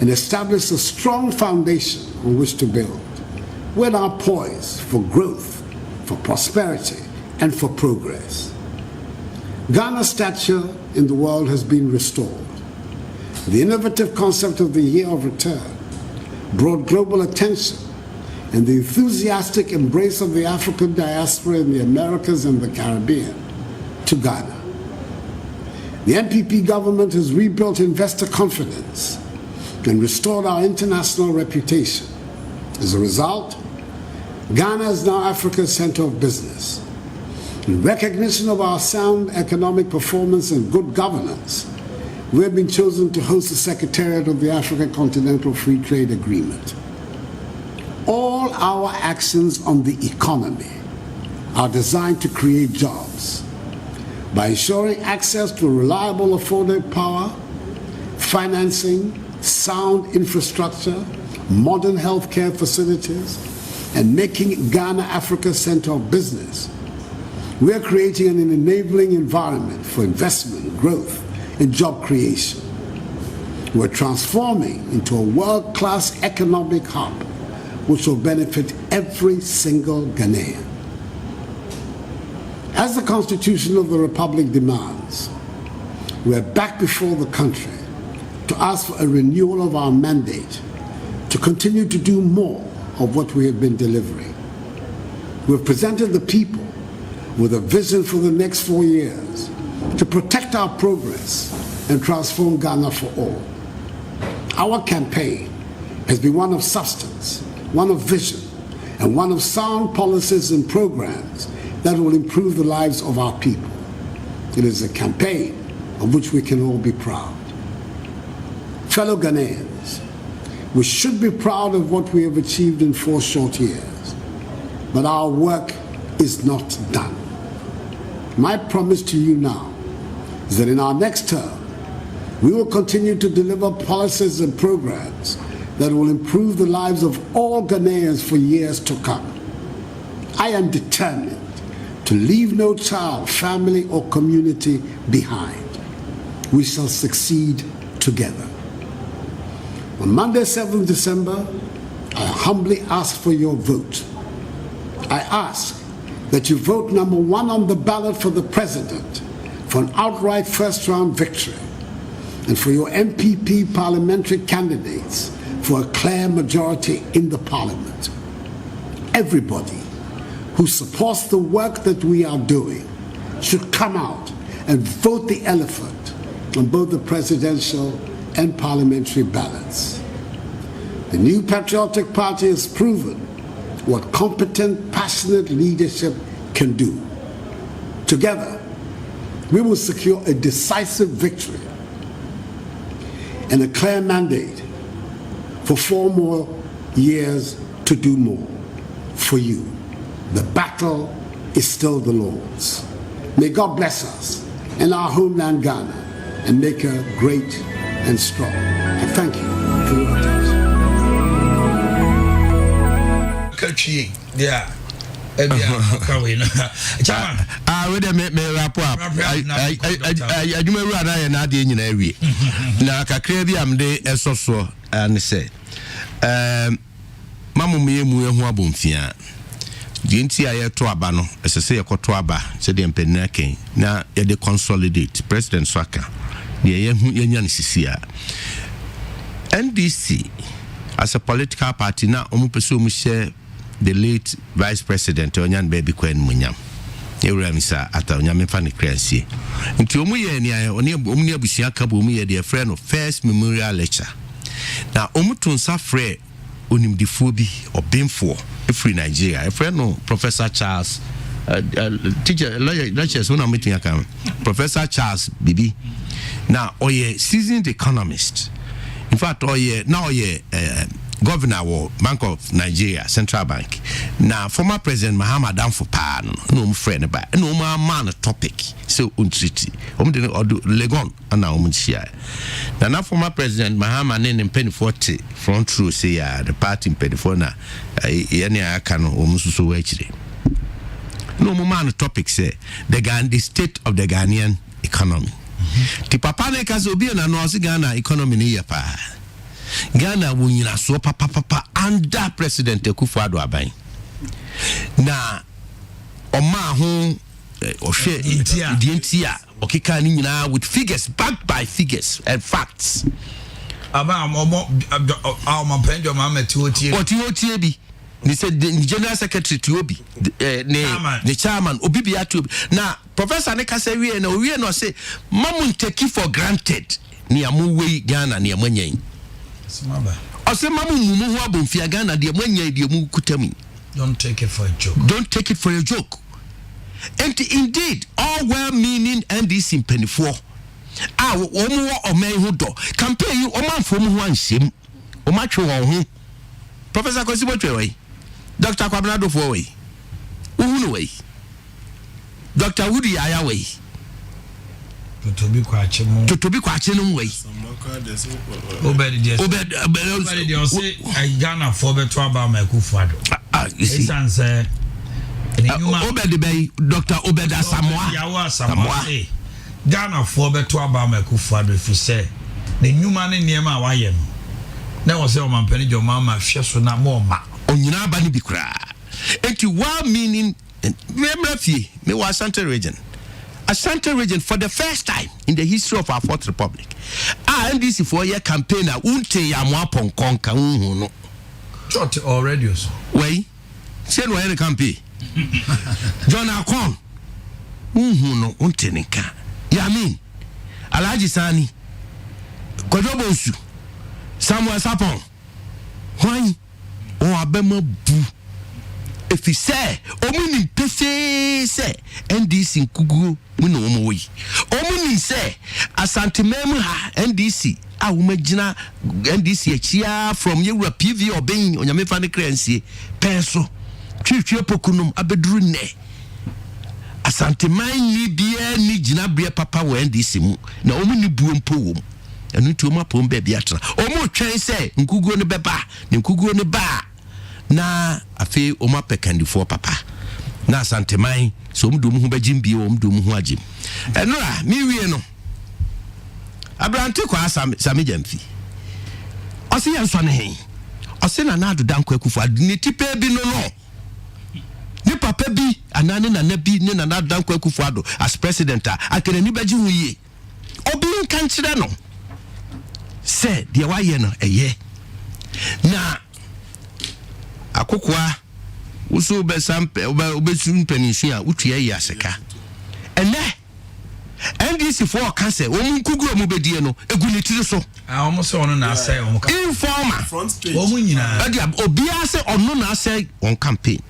and established a strong foundation on which to build. We're now poised for growth, for prosperity, and for progress. Ghana's stature in the world has been restored. The innovative concept of the year of return brought global attention, and the enthusiastic embrace of the African diaspora in the Americas and the Caribbean to Ghana. The NPP government has rebuilt investor confidence and restored our international reputation. As a result, Ghana is now Africa's center of business. In recognition of our sound economic performance and good governance, we have been chosen to host the Secretariat of the African Continental Free Trade Agreement. All our actions on the economy are designed to create jobs by ensuring access to reliable, affordable power, financing, sound infrastructure, modern healthcare facilities, and making Ghana Africa's center of business. We are creating an enabling environment for investment, growth, and job creation. We're transforming into a world-class economic hub which will benefit every single Ghanaian. As the Constitution of the Republic demands, we're back before the country to ask for a renewal of our mandate to continue to do more of what we have been delivering. We've presented the people with a vision for the next 4 years to protect our progress and transform Ghana for all. Our campaign has been one of substance, one of vision, and one of sound policies and programs that will improve the lives of our people. It is a campaign of which we can all be proud. Fellow Ghanaians, we should be proud of what we have achieved in 4 short years, but our work is not done. My promise to you now is that in our next term, we will continue to deliver policies and programs that will improve the lives of all Ghanaians for years to come. I am determined to leave no child, family, or community behind. We shall succeed together. On Monday, 7th December, I humbly ask for your vote. I ask that you vote number 1 on the ballot for the president for an outright first-round victory, and for your MPP parliamentary candidates for a clear majority in the parliament. Everybody who supports the work that we are doing should come out and vote the elephant on both the presidential and parliamentary ballots. The new Patriotic Party has proven what competent, passionate leadership can do. Together, we will secure a decisive victory and a clear mandate for 4 more years to do more for you. The battle is still the Lord's. May God bless us and our homeland Ghana and make her great and strong. I thank you for your attention. Yeah. With me rap up. I do my run and I didn't know. Now, Kakrebi am de esoso and say, Mamma me muabumfia. Dinti aye to abano, as I say a cotoaba, said the empenake. Now, they consolidate President Swaka. The Yan Sisia NDC as a political party now, Omupesu share the late Vice President Onyan Baby Quen Munyam. Euramisa at Onyame Fanny Crancy. Into Omuya Omnia Busiaka Bumia, dear friend of First Memorial Lecture. Now, Omutun Safre Unim Difubi or Bimfo, a free Nigeria, a friend of Professor Charles, teacher, lectures when I'm meeting a Professor Charles Bibi. Now, Oye, seasoned economist. In fact, Oye, now Oye, Governor of Bank of Nigeria, Central Bank. Now, former President Mahama Danfo Pan, no friend, but no man topic. So, untreaty. Legon, and now Munshia. Now, former President Mahama Nen Penny 40 front row say, the party in Pedifona, Yania Kano, Omusu Wechri. No man topic say, the state of the Ghanaian economy. The papa nekas obi na no Ghana economy ni pa. Ghana wunyina so papa under President Akufo-Addo aban. Na oma ho ohwe intia okika ni nyina with figures backed by figures and facts. Aba am penjo ma otie bi. He said the General Secretary to Obi, the chairman, Obi Biatu. Now, Professor Nekasewi and we no say, Mamun take it for granted. Near Muwe Ghana, near Munye. I say, Mamun Muabumfia Ghana, dear Munye, dear Mukutemi. Don't take it for a joke. Don't take it for a joke. And indeed, all well meaning and this in penny 4. Omo or may who do compare you, Oman from one sim, Omacho. Professor Kosibo Dr. Kwabnado for way. Way. Dr. Woody Ayaway. To be quite way. Obed, say, I Ghana for better about my Akufo-Addo. You see, answer. Obed Bay, Dr. Obed Samoa. Ghana for better about my Akufo-Addo, if you say, the new man in Yama Wayan. Now was your man penny your mama so na more ma on yina bani bikra enti wa meaning memrafi me wa Ashanti region for the first time in the history of our fourth republic NDC 4-year campaign unte ya mo aponkon ka hu no short already so wey say no any campaign John Akon hu no unte nka ya mean Alhaji Sani Owusu Samuel Sarpong. Why? Oh, Abema bu. if he say omuni pese say NDC nkugu mu no mo yi omuni say asante memu ha NDC a wo magina NDC achia from yewura PV obin onyame fa ne kransie penso twitwe pokunum abeduru ne asante man ni bia ni gina bria papa wo NDC mu na omuni buo mpo wo enu ti omo apom ba bia tra omo twen say nkugu ne beba ne nkugu ne ba na afi omo pekandifo papa na asante man so omo do mu ho bagim bia omo do mu ho agim enura mi wie no abrante kwa sami jamfi osi yanso ne hen osi na na adodan kwa Akufo-Addo ne tipe bi no ni papa bi anane na nabi ne na adodan kwa Akufo-Addo as president akere ni baji hu yie obi nkan kire no se de wa ye no eye na akokwa uso be sampe obesun penisu a utua yi aseka ene NDC for cancer omun kugu omu bedie no eguni tiri so omo se ono na asay omo ka informa omu nyina obi ase ono na asay on campaign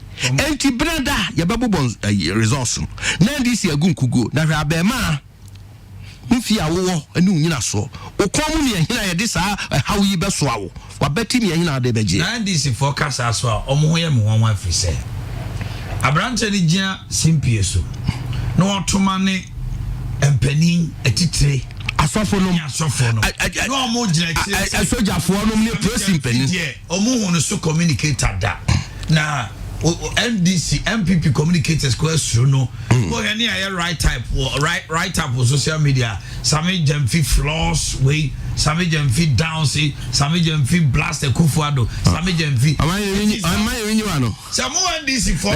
enti brada ya babobon resource na NDC agun kugu na hwa be ma mfi awo ene unyina so okom ne hina ye de sa hawi be so awo wa beti me hina de beje na NDC for cancer so omo ho ye me won afri se abrante ni gia simpie so no otoma ne empeni etitire asofo no no mo gina etitire asojafo no ne press empeni omo hu no so communicator da na NDC MPP communicators question no go any right type on social media sami jamfi floors way sami jamfi down see sami jamfi blast Akufo-Addo sami jamfi am I you ano samo NDC for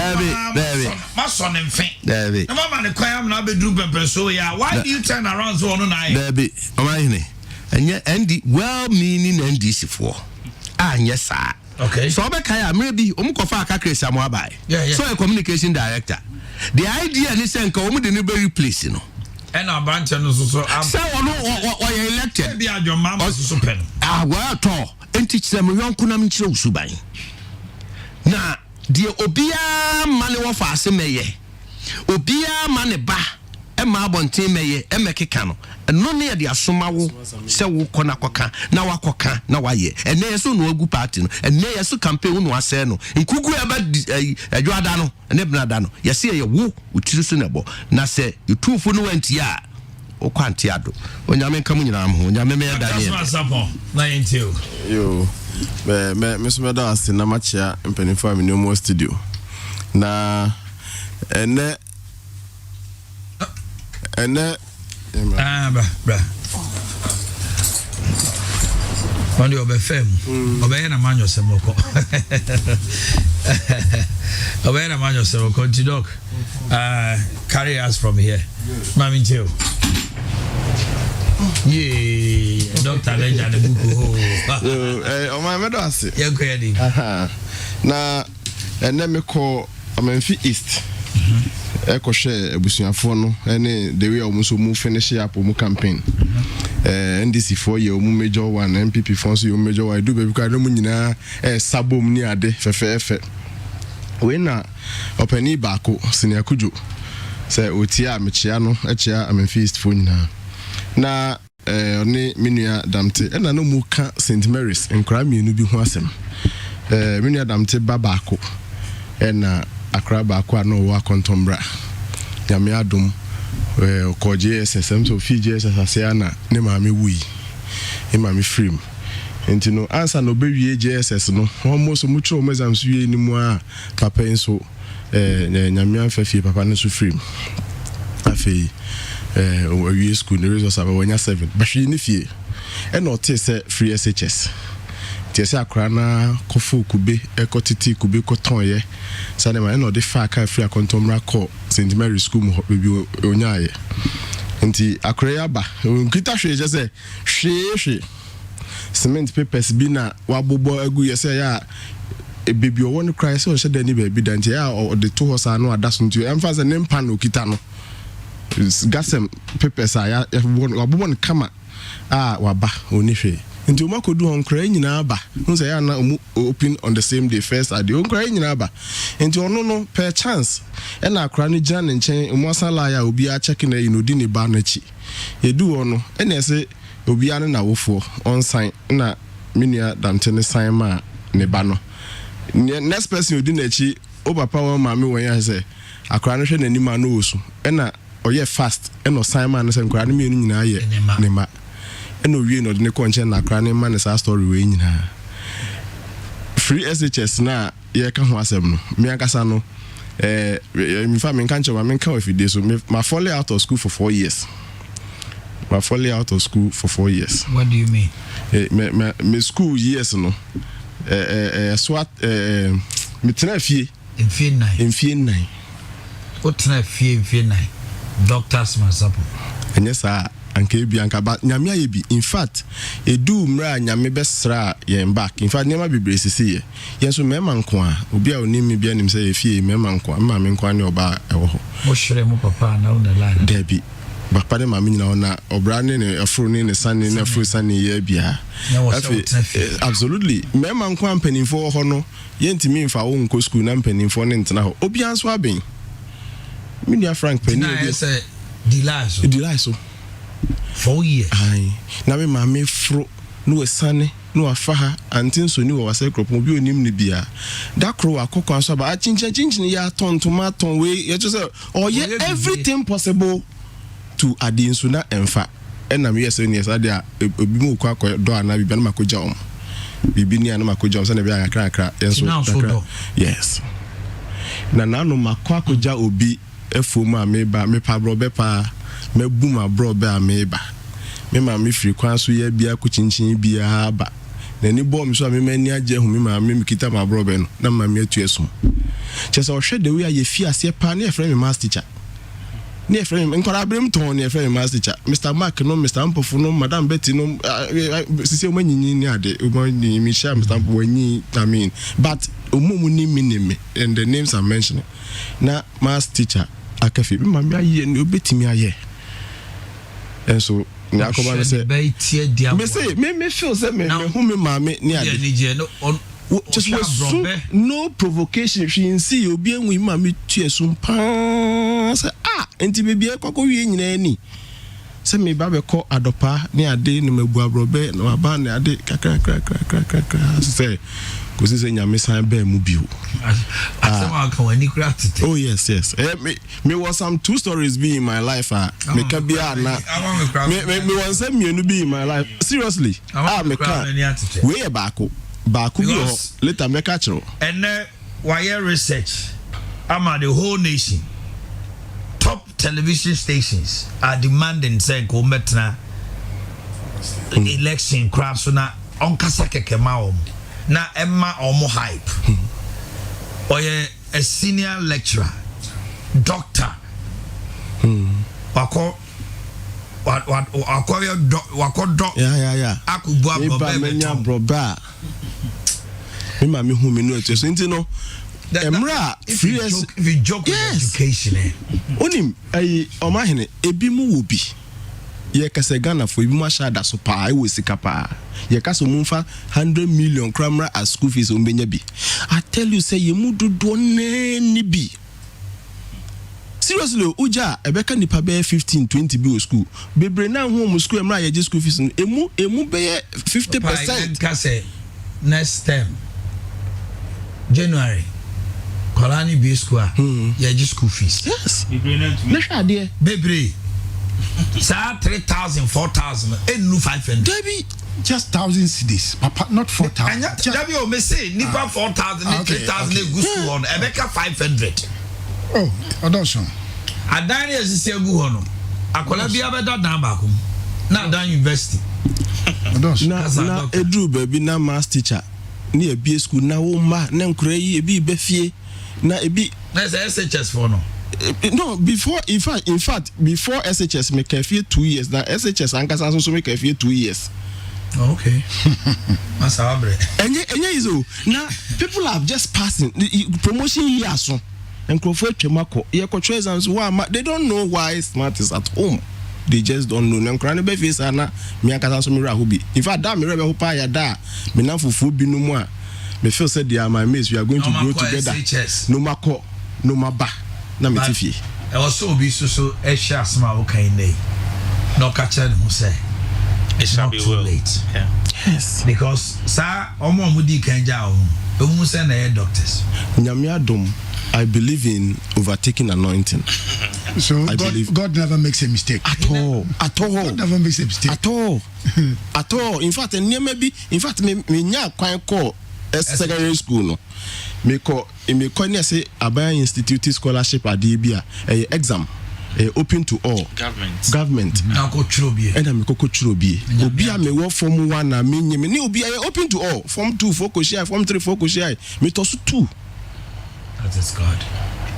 my son and fin no mama ne kwam na be dru pempe so yeah why do you turn around so no na baby Omanhene and well meaning NDC for yes sir. Okay. So Obekaya maybe omukofa akakre Samuel Abai. So a communication director. The idea is say nka omu de ne be replace no. And our branch no so say or elected. Be your mama so pen. Well to enti kire me yonko na mkire usuban. Na de obia mane wo fa ase meye. Obia mane ba e ma abonten meye e mekeka no. No ne de asomawo se wo kona koka na wakoka na waye ene yeso no agu party no ene yeso campaign no ase no nkugu eba adwada no ene brada no yese ye wo utiri so nebo na se yutufu no wanti a okwanti ado onyame nka munyina am ho onyame me da ne Sarpong na yentio yo me so meda ase na machia mpanifo am no mo studio na ene bra on your BFM obey na manyo semoko obey na manyo semoko tidok carry us from here mami tio Dr. Lenja de buku o ma medo ase ye ko yedi na ene me ko Amenfi East eko share ebusuafo no ene the way omuso mu finish up mu campaign NDC 4 year mu major 1 MPP fonso yo major 1 do be ka no mu nyina sabom ni ade fefefe we na openi baako senior kujo say otia mechia no echia Amenfi East fo nyina na oni minua damte ena no mu ka St Mary's enkra mienu bi ho asem minua damte babaako ena akra baako ano wa kontombra nyame adom ko JSSM so fi JSS asena ne maame wui e maame free enti no Ansah no be wie JSS no almost mu tro mo exam so wie ni mu a papa enso nyame anfafie papa ne so free afei we school the results aba wanya 7 bahwi ni fie e no te se free SHS tie se akra na kofu kube ekotiti kube kotonye sane ma e no de fa ka free akontomra ko St Mary school mo bebi onyaye nti akra ya ba nkita hwe je se hwe cement papers bi na wabobo agu yese ya bebi o won cry se o sheda ni bebi dante ya o de to hosa no adaso nti emphasize ne mpa no kita no gasem papers ya wabobo kama waba onihwe nti omakodu hon kra nyina ba hu say ya na open on the same day first ade on kra nyina ba nti ono no per chance e na akra no gina ne nchen omo asala ya obi a check na inodi ne ba na chi edu ono e na ese obi ane na wofo on sign na minia damte ne sign ma ne ba no next person odi na chi o papa wa ma me won ya say akra no hwe na nima na Owusu e na oye fast e no sign ma na say nkra no me nyina ye ne ma eno wie no de ne konche na akra ne ma ne sa story we nyina free SHS na ye ka ho asem no me akasa no me fa me kan choma me kan we fide so my fall out of school for 4 years. My fall out of school for 4 years. What do you mean? Me school years no swat me tena fie in fie 9 o tena fie in fie 9 doctors masapo enye sa anke bi anka ba nyame aye bi in fact edu mra nyame besra ye back in fact nema bibre sisi ye yenso mema nko a obi a onimi bia nim say fie mema nko ma me nko ne oba ewo ho mo hwere mo papa na on the line debi papa de ma me nyina ona obra ne afro ne sane na afro sane ye bia absolutely mema nko ampanimfo ho no yentimi mfa wo nko school na ampanimfo ne ntena ho obi anso aben minia frank pani obi say delay so 4 years ai na me ma me fro no sane no afaha antin so ni wo wase kropo obi onim ne bia da kro akokọ aso ba chinchin ya ton tomato we ye just say oye everything possible to adin so na emfa na me yese ni esa dia obi mu kwa do ana bibia na makoja om bibi ni ana makoja om se na bia akra yenso yes na no makoja obi efom a me ba me pa bro be pa me buma bro be a me ba me ma me free kwan so ya bia ko chinchin bia ba na ni bom so me mani age hu me ma me kita ma bro be no na ma me atu esum chese o hwe de we ye fi ase pa na e frame master teacher na e frame nkora brem ton na e frame master teacher Mr Mark no Mr Ampofu no Madam Betty no sisi o manyinyi ni ade o manyi mi sha Mr Ampofu wanyi I mean but omumu ni minime and the names are mentioning na master teacher akafi me ma me aye ni obetimi aye and so na akoba me say me feel say me hu me ma me ni ade just was no provocation she see obi enwi ma me tuesum pa say enti be bia kwakọ wie nyina ni say me ba be ko adopa ni ade ni mabu abrobe na ba ni ade kakra say because say nyame san be mu bio oh yes me was some 2 stories be in my life me ka bia na me want say me no be in my life seriously me ka we baako bi ho later me ka chiro and wire research the whole nation top television stations are demanding say go metna election crap so na onkasa keke ma na emma omo hype oye a senior lecturer doctor wako yeah akubu abroba me ma me hu me no eto so nti no emra free education onim ai Omanhene ebi mu wo bi ye kase Ghana for ebi mu ashada so pa e wo sika pa ye kase mu mfa 100 million kramra as school fees ombenya bi I tell you say ye mu dodo ni bi seriously uja ebeka nipa be 15-20 bi o school bebre na hu mu school emra ye school fees emu be 50% kase next term January Kolani B school ye school fees yes na hwa de bebre sa 3,000 4,000 and 500 Debbie just 1,000 cedis papa not 4,000 Debbie o me say nipa 4,000 3,000 e go school on ebeka 500 oh adoption adan ye sisi egu ho no akola bia beda dan ba kom na dan university adoption na edru baby na mass teacher ni e bi school na wo ma na nkura yi e bi be fie na e bi na SHS for no no before in fact before SHS make a few 2 years na SHS ankasa so make a few 2 years okay masabre enye izo na people have just passing promotion year so and Akufo-Addo ye ko exams they don't know why smart is at home they just don't know na nkra ne be face ana me akata so me ra ho bi in fact that me re be ho pa ya da me na fufu bi no mu a me feel said they are my mates we are going to grow together no mako no maba na me tifie e was so be so e share asma wo kan nei no catch them who say it's not too late. Yeah. Yes. Because sir, omo mudi kanja o mu say na doctors. Nyamiadom, I believe in overtaking anointing. So God never makes a mistake. At all. God never makes a mistake. At all. At all. In fact, me nya kwan call secondary school no. Me ko near say Abaya Institute scholarship at DBA exam. Open to all government na ko churobie and me koko churobie obi a me wo form 1 na me nyeme ni obi a open to all form 2 for ko share form 3 for ko share me to so 2 that is God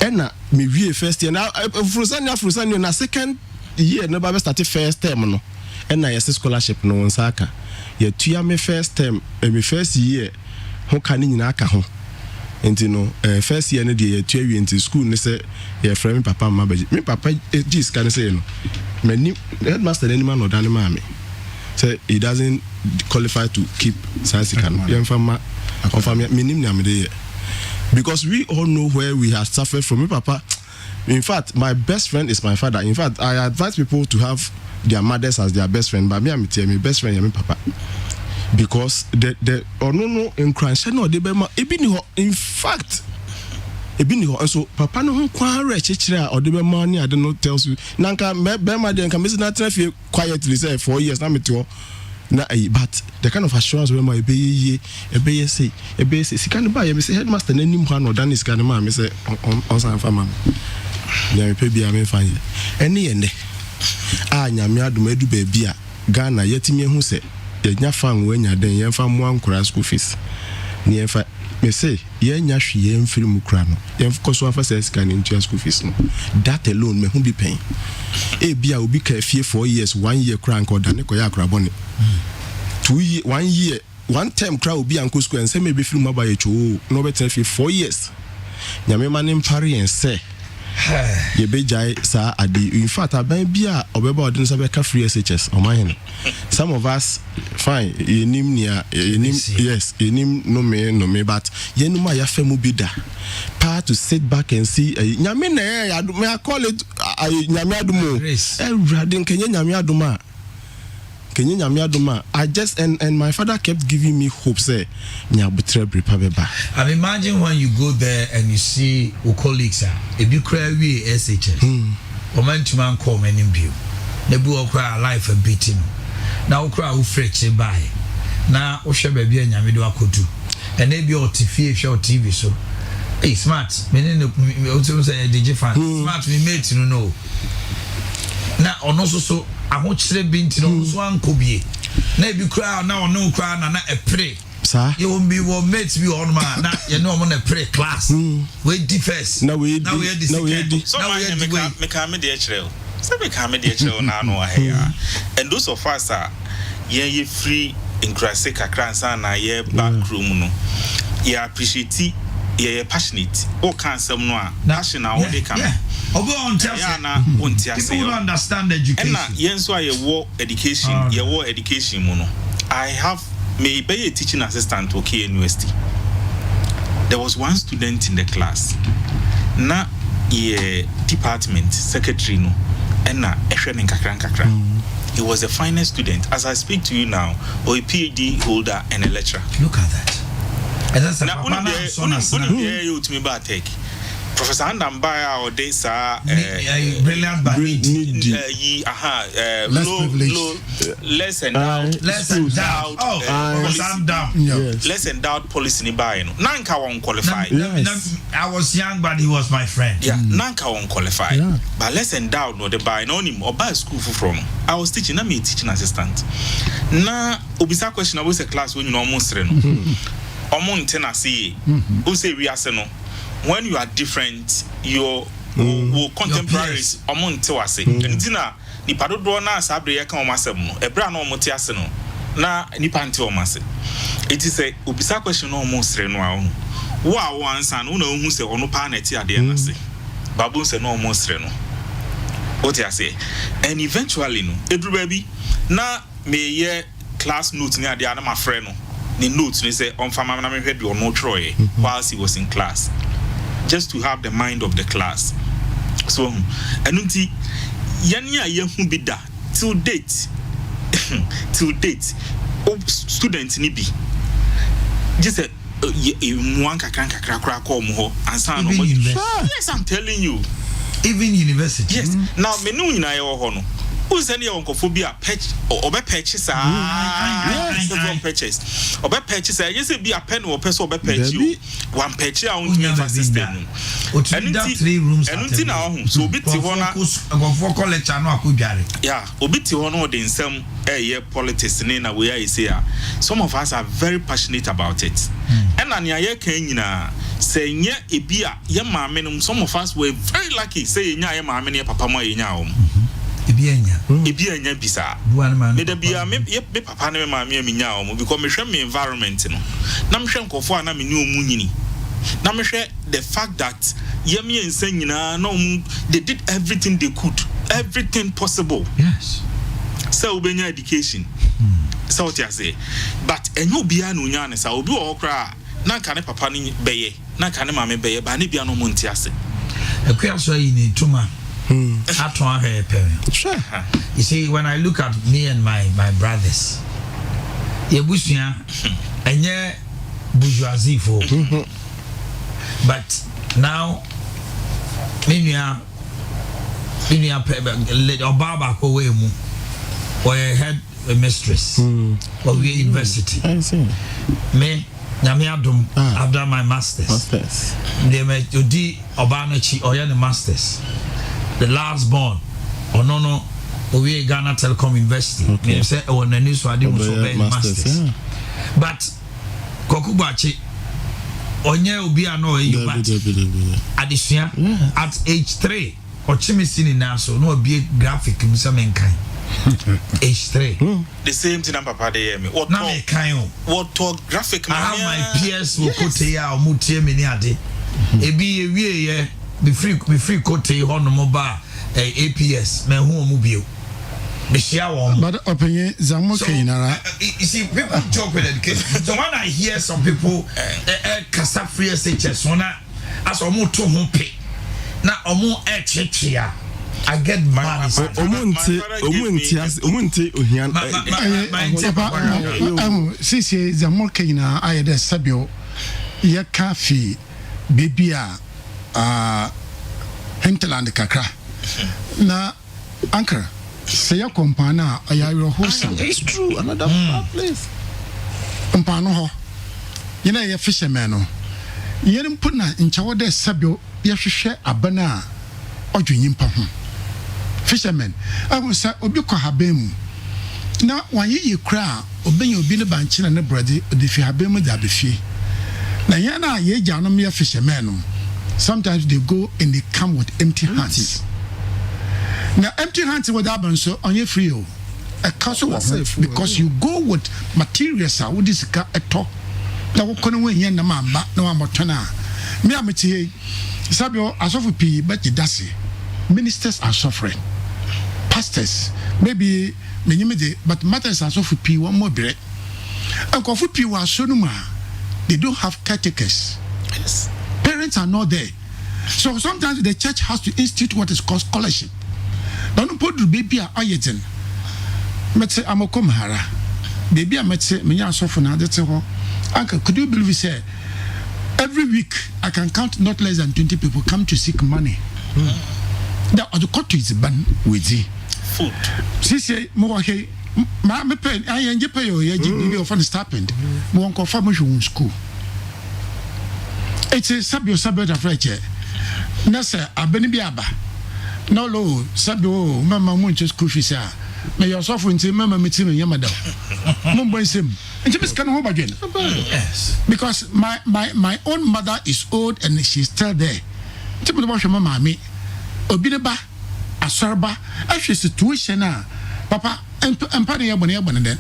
and na me wie first year na frusani na second year no ba start first term no and na yes scholarship no nsaka ye tua me first term me first year ho ka ni nyina aka ho enti no first year no dey tua wi enti school ne say your friend papa mama me papa this can say no many headmaster any man or dan man say he doesn't qualify to keep science can because we all know where we have suffered from. Me papa, in fact my best friend is my father. In fact I advise people to have their mothers as their best friend, but me am tell me best friend me papa because the or no in crunch no dey be in fact and so papa no kwa rechechire a odebe money I don't know tells you nanka be ma dey nka me na traffic quietly say 4 years na me to na but the kind of assurance we ma ebe say sika ne ba ye me say headmaster na nim ho no dan sika ne ma me say on san fa ma ya me pe bia me fa ye ene ye ne a nyame adom adu ba bia Ghana yetimi hu se ye nya fa nwe nya den ye fa mo ankura school fees ni ye fa me say ye nya hwe ye mfiri mu kura no ye koso afa say sika ni ntua school fees no that alone me hu bi pen e bia obi ka fie 4 years 1 year kura nko da ne ko ya kura bone 2 year 1 year 1 term kura obi anko school en say me be firi mu ba ye cho no be 4 years nyame ma ne mpare en say ye be jai sa adi in fact aban bia obeba odin sa be ka free SHS Omanhene some of us fine yenim nia yenim yes yenim no me but yenuma ya femu bida pa to sit back and see nyame na ya me I call it nyame adumo everade nkenye nyame aduma Kenya nyame aduma I just and my father kept giving me hope say nya butre bripa beba. I imagine when you go there and you see your colleagues if you cry we SHS man call many view nebu cry life a beating now cry who fresh by now o she baby nyame do akodu and e be o TV so hey smart me no say DJ fan smart me mate no na ono so ahokyere binti no so ankobie na bi kra na ono kra na e pray sir you will be what mates be on man na you know on a pray class we di first now we di so me ka me dey kyerɛ so me ka me dey kyerɛ na no ahia and those of us are ye free in krase kakra nsa na ye back room no ye appreciate ye passionate o kan sam no a passion na o dey kan Obo on tell people don't understand education. And yenso aye war education, ye war education mono. I have may be a teaching assistant to KNUST. There was one student in the class. Na ye department secretary no and na ehwe nkakra. He was a finest student. As I speak to you now, or a PhD holder and a lecturer. Look at that. And that's a Professor Andambaya or this brilliant but less endowed policy ni buy no nanka won't qualify. I was young but he was my friend. Yeah, nanka won't qualify. But less endowed no the buy no him or buy school from. I was teaching, I'm a teaching assistant. Na obisa question about the class when you almost reno. Omo tenasi who say we are no. When you are different, your contemporaries among to us. And dinner, ni padodo na sabre ya kan omasem no. Ebra na omote ase no. Na nipa nte omase. It is a ubisa question no almost re no a ho. Wo a wo ansa no na hu se ono pa na ti ade na se. Babu se no almost re no. What I say, and eventually, no, Edru baby, na me ye class notes near the other my friend, no, the notes they say on family na me head or no Troy whilst he was in class, just to have the mind of the class. So, and unti yanya ye who be da till date, students ni be just a Mwanka Krakra call Moho and yes, I'm telling you. Even university. Yes. Now, menu in our honor. Who's any oncophobia patch or purchase? Purchase or purchase. I just be a pen or person or patch you. One patch out in system. And 3 rooms and now, so bit for college. Yeah, obiti one in some year politics in a way I say. Some of us are very passionate about it. And an year came saying, yeah, a beer, yeah, mamma, some of us were very lucky saying, yeah, mamma, papa, my now. Ibianya bisa. Meda bia me papa na me maame aminya o because me hwe me environment no. Na me hwe nkofo na me ni omu nyini. Na me hwe the fact that yemi ensa nyina na they did everything they could, everything possible. Yes. So ubenya education. So what you say. But enyo bia no nya ne sa obi wo kra na ka ne papa ni beye, na ka ne maame beye, ba ne bia no monti ase. Ekwa so yi ni tuma. Sure. You see, when I look at me and my brothers, Yebusia, and yeah, bourgeoisie for. But now, Minya or Baba Kowemu, or I had a mistress, or we university. I see. Me. I've done my masters. They made Udi Obanachi or the masters. The last born, or no, we Ghana Telecom University. They say, oh, the news for masters. But Kokubachi, Onye Ubia no, addition at age 3, or Chimisini Naso, no be graphic in some kind. Age 3. The same thing, Papa. They hear me. What talk graphic? I have my peers who could say, "I'll move to me near day." Be free cote on the mobile APS. Me who mobile. The share but opinion Zamoke Nara. You see, people joke with education. So when I hear some people, Casa free SHS, as a more to home pay. Now, a more HHia. I get mad. Sisi Zamoke na ayede sabio ya kafi bibia hinterland kakra na anchor say ya kompana ayaro wholesome. It's true, another place. Kompano ho yena ya fisherman no yerim puna nchawo de sabio ya hwehwe abana odwunyimpa ho fisherman I was say obi kwa habemu na wanyi kra obenya obi ne banchi na ne brother de fi habemu da befie na yana ye janom ya fisherman sometimes they go and they come with empty hands. Now empty hands with that so on your free a castle because you go with materials with this car at top. Now what can we hear na mamba no amotona me ameti sabio asofu pi but dasi ministers are suffering, pastors maybe many but matters are asofu pi one more bread and kofu pi wa sonuma they don't have caretakers. Yes. Parents are not there. So sometimes the church has to institute what is called scholarship. Don't put the baby a ayeten. Metse amoko mahara. Baby a metse menya so for na that's all. Uncle, could you believe say every week I can count not less than 20 people come to seek money. Now the court is ban with the food. Sisi mo he ma me pen I enje pay your GBB of an stipend. Mo won confirm you school. It's a sabio of Freche. Nasa Abenibiaba. No low, Sabio, Mamma Munch school fees. May your soft into Mamma Mitim and Yamada. Mumbai Sim. And James can home again. Yes. Because my own mother is old and she's still there. Tip of the Mamma me. Obinaba, a Sarba, actually situation now. Papa, and Paddy Abonabon then.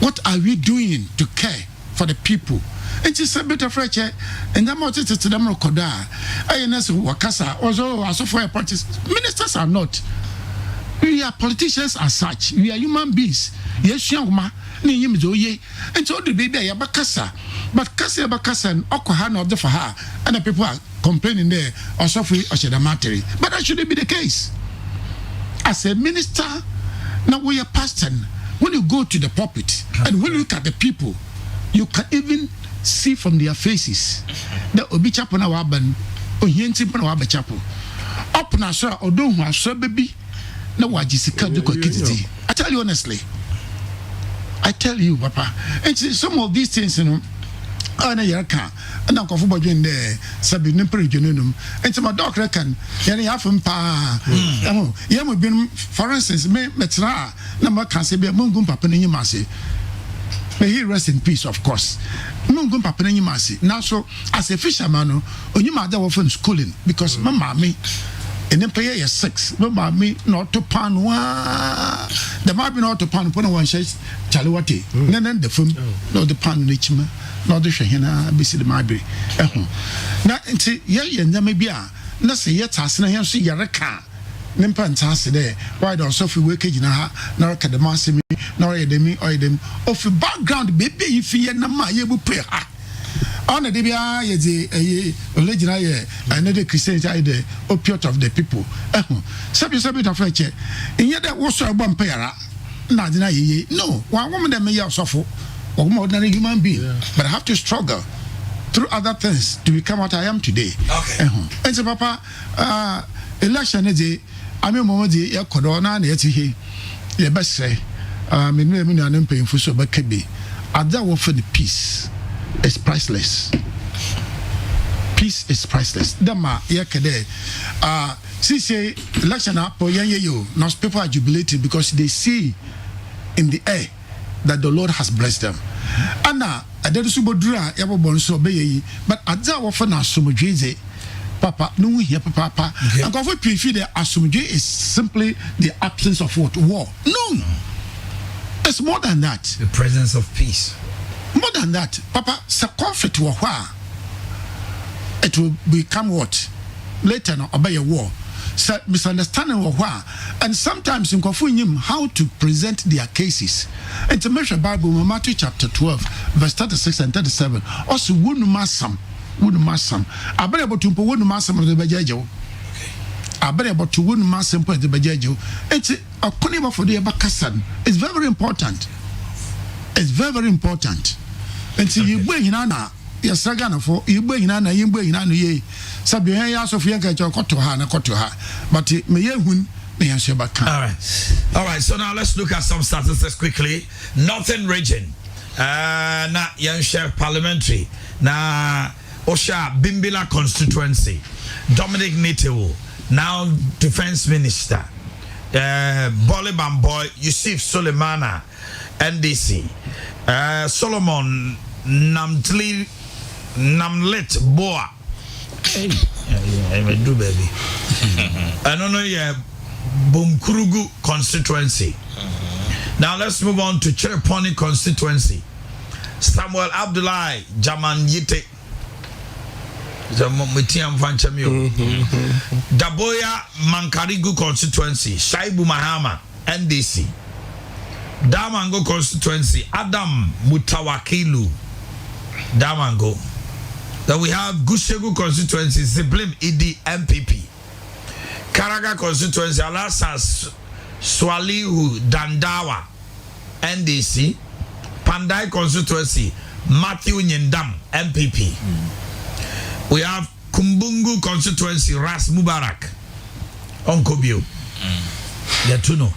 What are we doing to care for the people? It is a bit of fresh and the motor to them Koda. INS Wakasa also for a parties. Ministers are not. We are politicians as such. We are human beings. Yes, young man. And so the baby Yabakasa. But Kasi Abakasa and Okohan of the Faha and the people are complaining there or suffering or Shadamateri. But that shouldn't be the case. As a minister, now we are pastor. When you go to the pulpit and when you look at the people, you can even see from their faces the Obichapo na waban, Ohienti na wabachapo. Up na so odo hu aso baby na wajisika do kokititi. I tell you honestly. I tell you, Papa. And some of these things, you know, ana yaka na Akufo bodwen there sabi ne prejonum enti my doctor can yani afum pa yam bin for instance me metra na ma kan se be mungum papa na nyima se may he rest in peace, of course. Mungum papa na nyima se now so as a fisherman no onyima da wo for schooling because mama me and then pay 6 mama me not to pan wa the might be not to pan put one share chalwati then the film no the pan nichima no the hena bisi the library na nti ye nyama bia na se ye tase na so yare ka nimpa ntase there why don't so fi wake gina ha na ka the masemi na ye dem of background baby if ye na ma ye bu pray ha on the bia ye the original ye another Christian side the opiate of the people sabi of fetch in ye that was so bomb payara na dina ye no one woman that me ya suffer or more ordinary human being, but I have to struggle through other things to become what I am today. Okay. And so, Papa, election is I mean, Momodi, ya Corona, yeti ye best say, me and paying for so, but can be. Ada for the peace is priceless. Peace is priceless. Dama yakade. See, election up for you. Now people are jubilating because they see in the air that the Lord has blessed them. Anna, I did subodra, yabon so be, but Adza often asumujeze, Papa, no here, Papa. And go for PF, the asumuje is simply the absence of what? War. No, it's more than that. The presence of peace. More than that, Papa, sa conflict war, it will become what? Later, no, obey a war. Misunderstanding or why, and sometimes in Kofu how to present their cases. And to measure Bible, Matthew chapter 12, verse 36 and 37. Also, wouldn't massam. I better about to put one massam of the Bajajo. I better about to wouldn't massam point the Bajajo. It's a conima for the Abakasan. It's very important. It's very important. And so you bring in Anna. Yes, Sagana for you bring Anna, you bring Anna ye. Sabi ya so fiya ka koto ha but me yehun me yanso baka. All right, so now let's look at some statistics quickly. Northern region na yanshare parliamentary na Osha Bimbila constituency, Dominic Nitewo, now defense minister, Boliban boy Yusuf Sulemana, NDC, Solomon Namlet Boa. Hey, I do baby. I don't know, yeah, Bumkurugu constituency. Now let's move on to Chereponi constituency. Samuel Abdullahi Jaman Yite. Daboya Mankarigu constituency. Shaibu Mahama NDC. Damango constituency. Adam Mutawakilu Damango. Then we have Gushegu constituency, Ziblim Idi MPP. Karaga constituency, Alasa Swalihu Dandawa NDC. Pandai constituency, Matthew Nyendam MPP. We have Kumbungu constituency, Ras Mubarak Onkobio. Yatuno.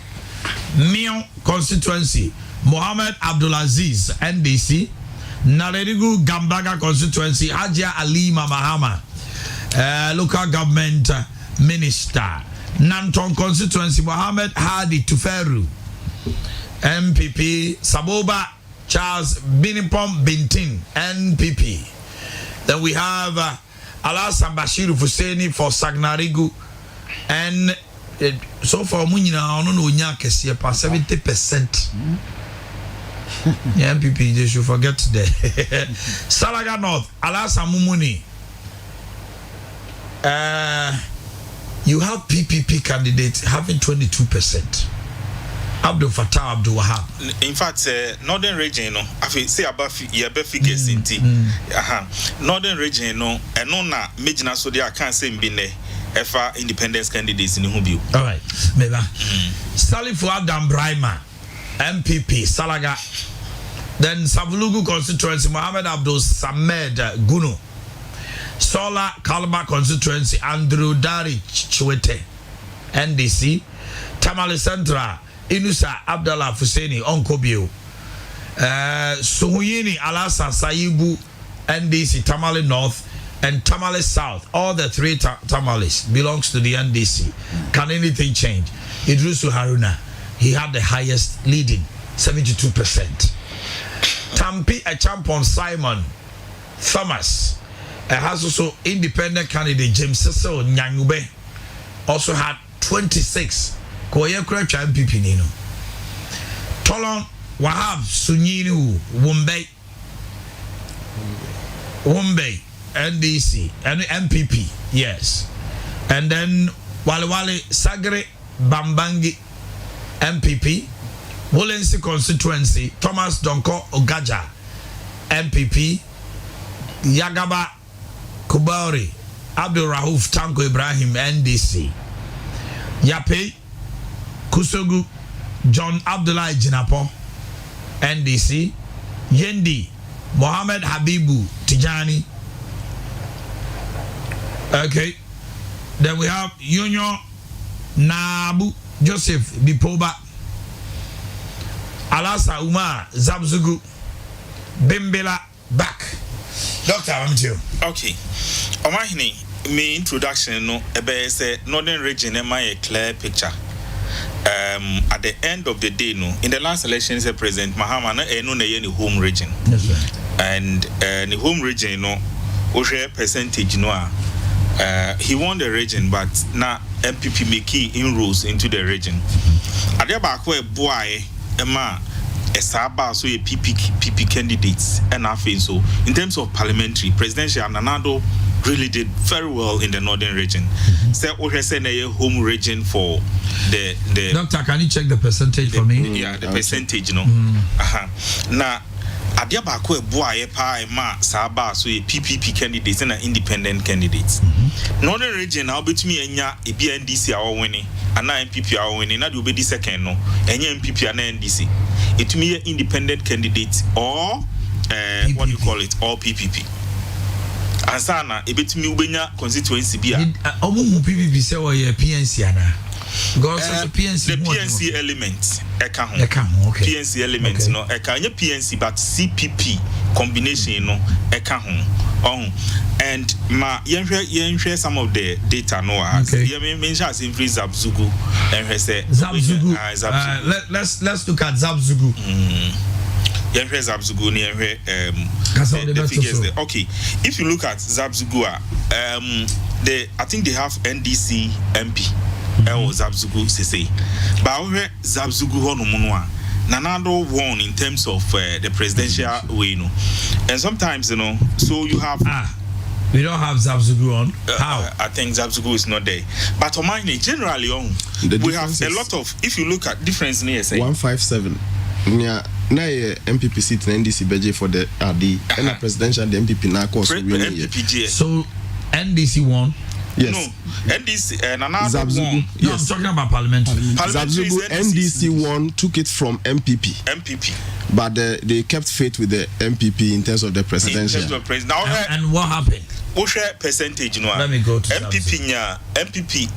Mion constituency, Mohammed Abdulaziz NDC. Naredigu Gambaga constituency, Hajia Alima Mahama, local government minister. Nanton constituency, Mohammed Hadi Tuferu, MPP. Saboba Charles Binipom Bintin, NPP. Then we have Alasan Bashiru Fuseni for Sagnarigu, and so far Munina, I don't know, 70%. Yeah, MPP, they should forget today. Salaga North, Alasa Mumuni. You have PPP candidates having 22%. Abdul Fattah Abdul Wahab. In fact, Northern region, no, I say about figures in T. Northern region, no, and no, na, Major so they can't say Bine, FR independence candidates in Hubu. All right, Meba. Salifu Adam Brahma, MPP, Salaga. Then Savulugu constituency, Mohammed Abdul Samed Gunu. Sola Kalaba constituency, Andrew Dari Chwete, NDC. Tamale Central, Inusa Abdallah Fuseni Onkobio. Suhuyini Alasa Saibu, NDC, Tamale North, and Tamale South. All the three Tamales belongs to the NDC. Can anything change? Idrisu Haruna, he had the highest leading, 72%. Tampi a champion Simon Thomas has also independent candidate James Cecil Nyanyube also had 26. Koye Krecha MPP Nino. Tolon Wahab Sunyinu Wombe NDC and MPP, yes. And then Wale Sagre Bambangi MPP, Wolensi constituency, Thomas Donko Ogaja MPP, Yagaba Kubauri, Abdul Rahuf Tanko Ibrahim NDC, Yape Kusogu John Abdullah Jinapo NDC, Yendi Mohammed Habibu Tijani. Okay, then we have Yunyo Nabu Joseph Bipoba, Alasa Umar Zabzugu, Bimbela Back. Doctor, I'm with you. Okay. Omanhene, me introduction no say Northern region a clear picture. At the end of the day, no, in the last elections, President Mahama no the home region. Yes, sir. And the home region, no, percentage no. He won the region, but now MPP make key inroads into the region. Adebakwe boy Emma Esaba so a PP candidates and nothing. So in terms of parliamentary, presidential Nanado really did very well in the northern region. So we say a home region for the Doctor, can you check the percentage for me? Yeah, the percentage, you know. Now Adiabako boy pa ma saba so a PPP candidates and independent candidates. Northern region now between enya a BNDC are winning and now MPP are winning. Now you be the second no. Enya MPP and NDC. It me independent candidates or what do you call it? Or PPP. Ansah na e betumi ubenya constituency bia. Omo PPP say we PNC ana. Because the PNC element eka ho. Okay. PNC element okay. No eka nya PNC but CPP combination no eka ho. And ma yenhwe some of the data no as you mention as in Zabzugu and say Zabzugu. Let's look at Zabzugu. Zabzugu the figures there. Okay, if you look at Zabzugu, I think they have NDC MP or Zabzugu say, but Zabzugu honomunwa Nanado won in terms of the presidential way, no, and sometimes you know, so you have we don't have Zabzugu on. How? I think Zabzugu is not there, but Omanhene generally on we have a lot of. If you look at difference near say 157. Yeah. Na MPP seat na NDC budget for the RD and the presidential the MPP na course so NDC won. Yes. No, NDC and another Zabzugu, one. No, yes. I'm talking about parliamentary. Zabzugu NDC won, took it from MPP. But they kept faith with the MPP in terms of the presidential. Now, and what happened? Percentage, you know. Let me go to MPP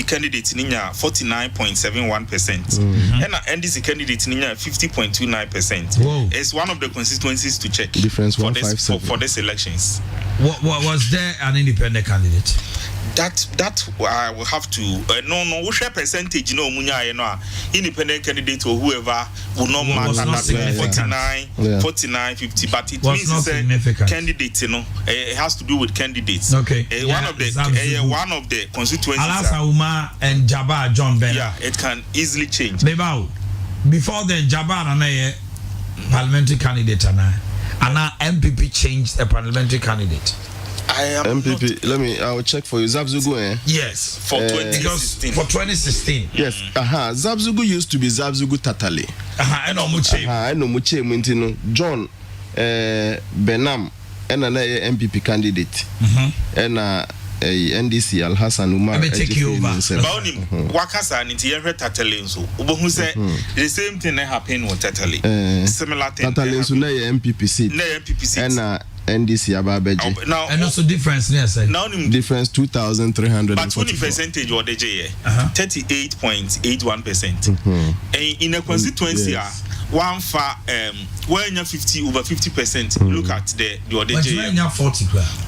candidate ninya 49.71%. And NDC candidate ninya 50.29%. It's one of the constituencies to check. Difference for this elections. What was there an independent candidate? That I will have to no share percentage you know munya no independent candidate or whoever will not matter that 49 50 but it means it's a candidate you know it has to do with candidates. Okay. One of the constituencies Alasa Umar and Jabbar John Ben. Yeah, it can easily change. Before then Jabbar and parliamentary candidate and MPP changed a parliamentary candidate. I am MPP. I'll check for you. Zabzugu, eh? Yes, for 2016. For 2016. Yes. Zabzugu used to be Zabzugu Tatale. I know Muche. I know Muche Muntino. John Benam and an MPP candidate. And NDC Al Hassan Umar. Let me take you over. Wakasa and Intiere Tatale. So, who said the same thing that happened with Tatale. Similar thing. Tatale so MPP seat. MPP seat. And NDC Ababeji. Now, and also difference, yes. Now, difference 2,300. But 20% or the J, 38.81%. In a constituency, one far when you're 50 over 50%. Look at the J. 40.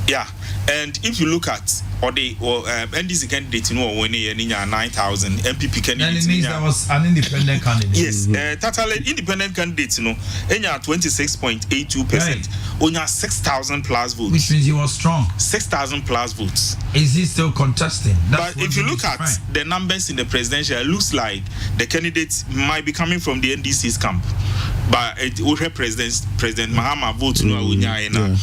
Yeah, and if you look at NDC candidate, you know, when you 9,000 MPP candidate. That means that was an independent candidate. Yes, totally independent candidate, you know, and 26.82%. Only 6,000 plus votes. Which means he was strong. 6,000 plus votes. Is he still contesting? But if you look at the numbers in the presidential, it looks like the candidates might be coming from the NDC's camp. But it will President Mahama vote no unya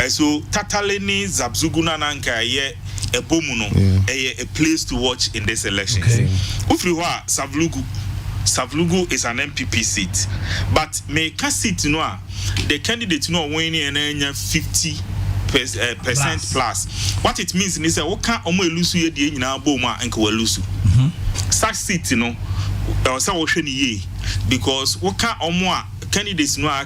so Tataleni Zabzuguna nanka ye a bomuno a place to watch in this election. Ufriwa Savlugu is an MPP seat, but may seat no the candidate no winning and 50% plus. What it means is that oka omo elusu ye die nyina boma enka walusu. Such seat no say wo hwe ni ye because oka omo candidates no are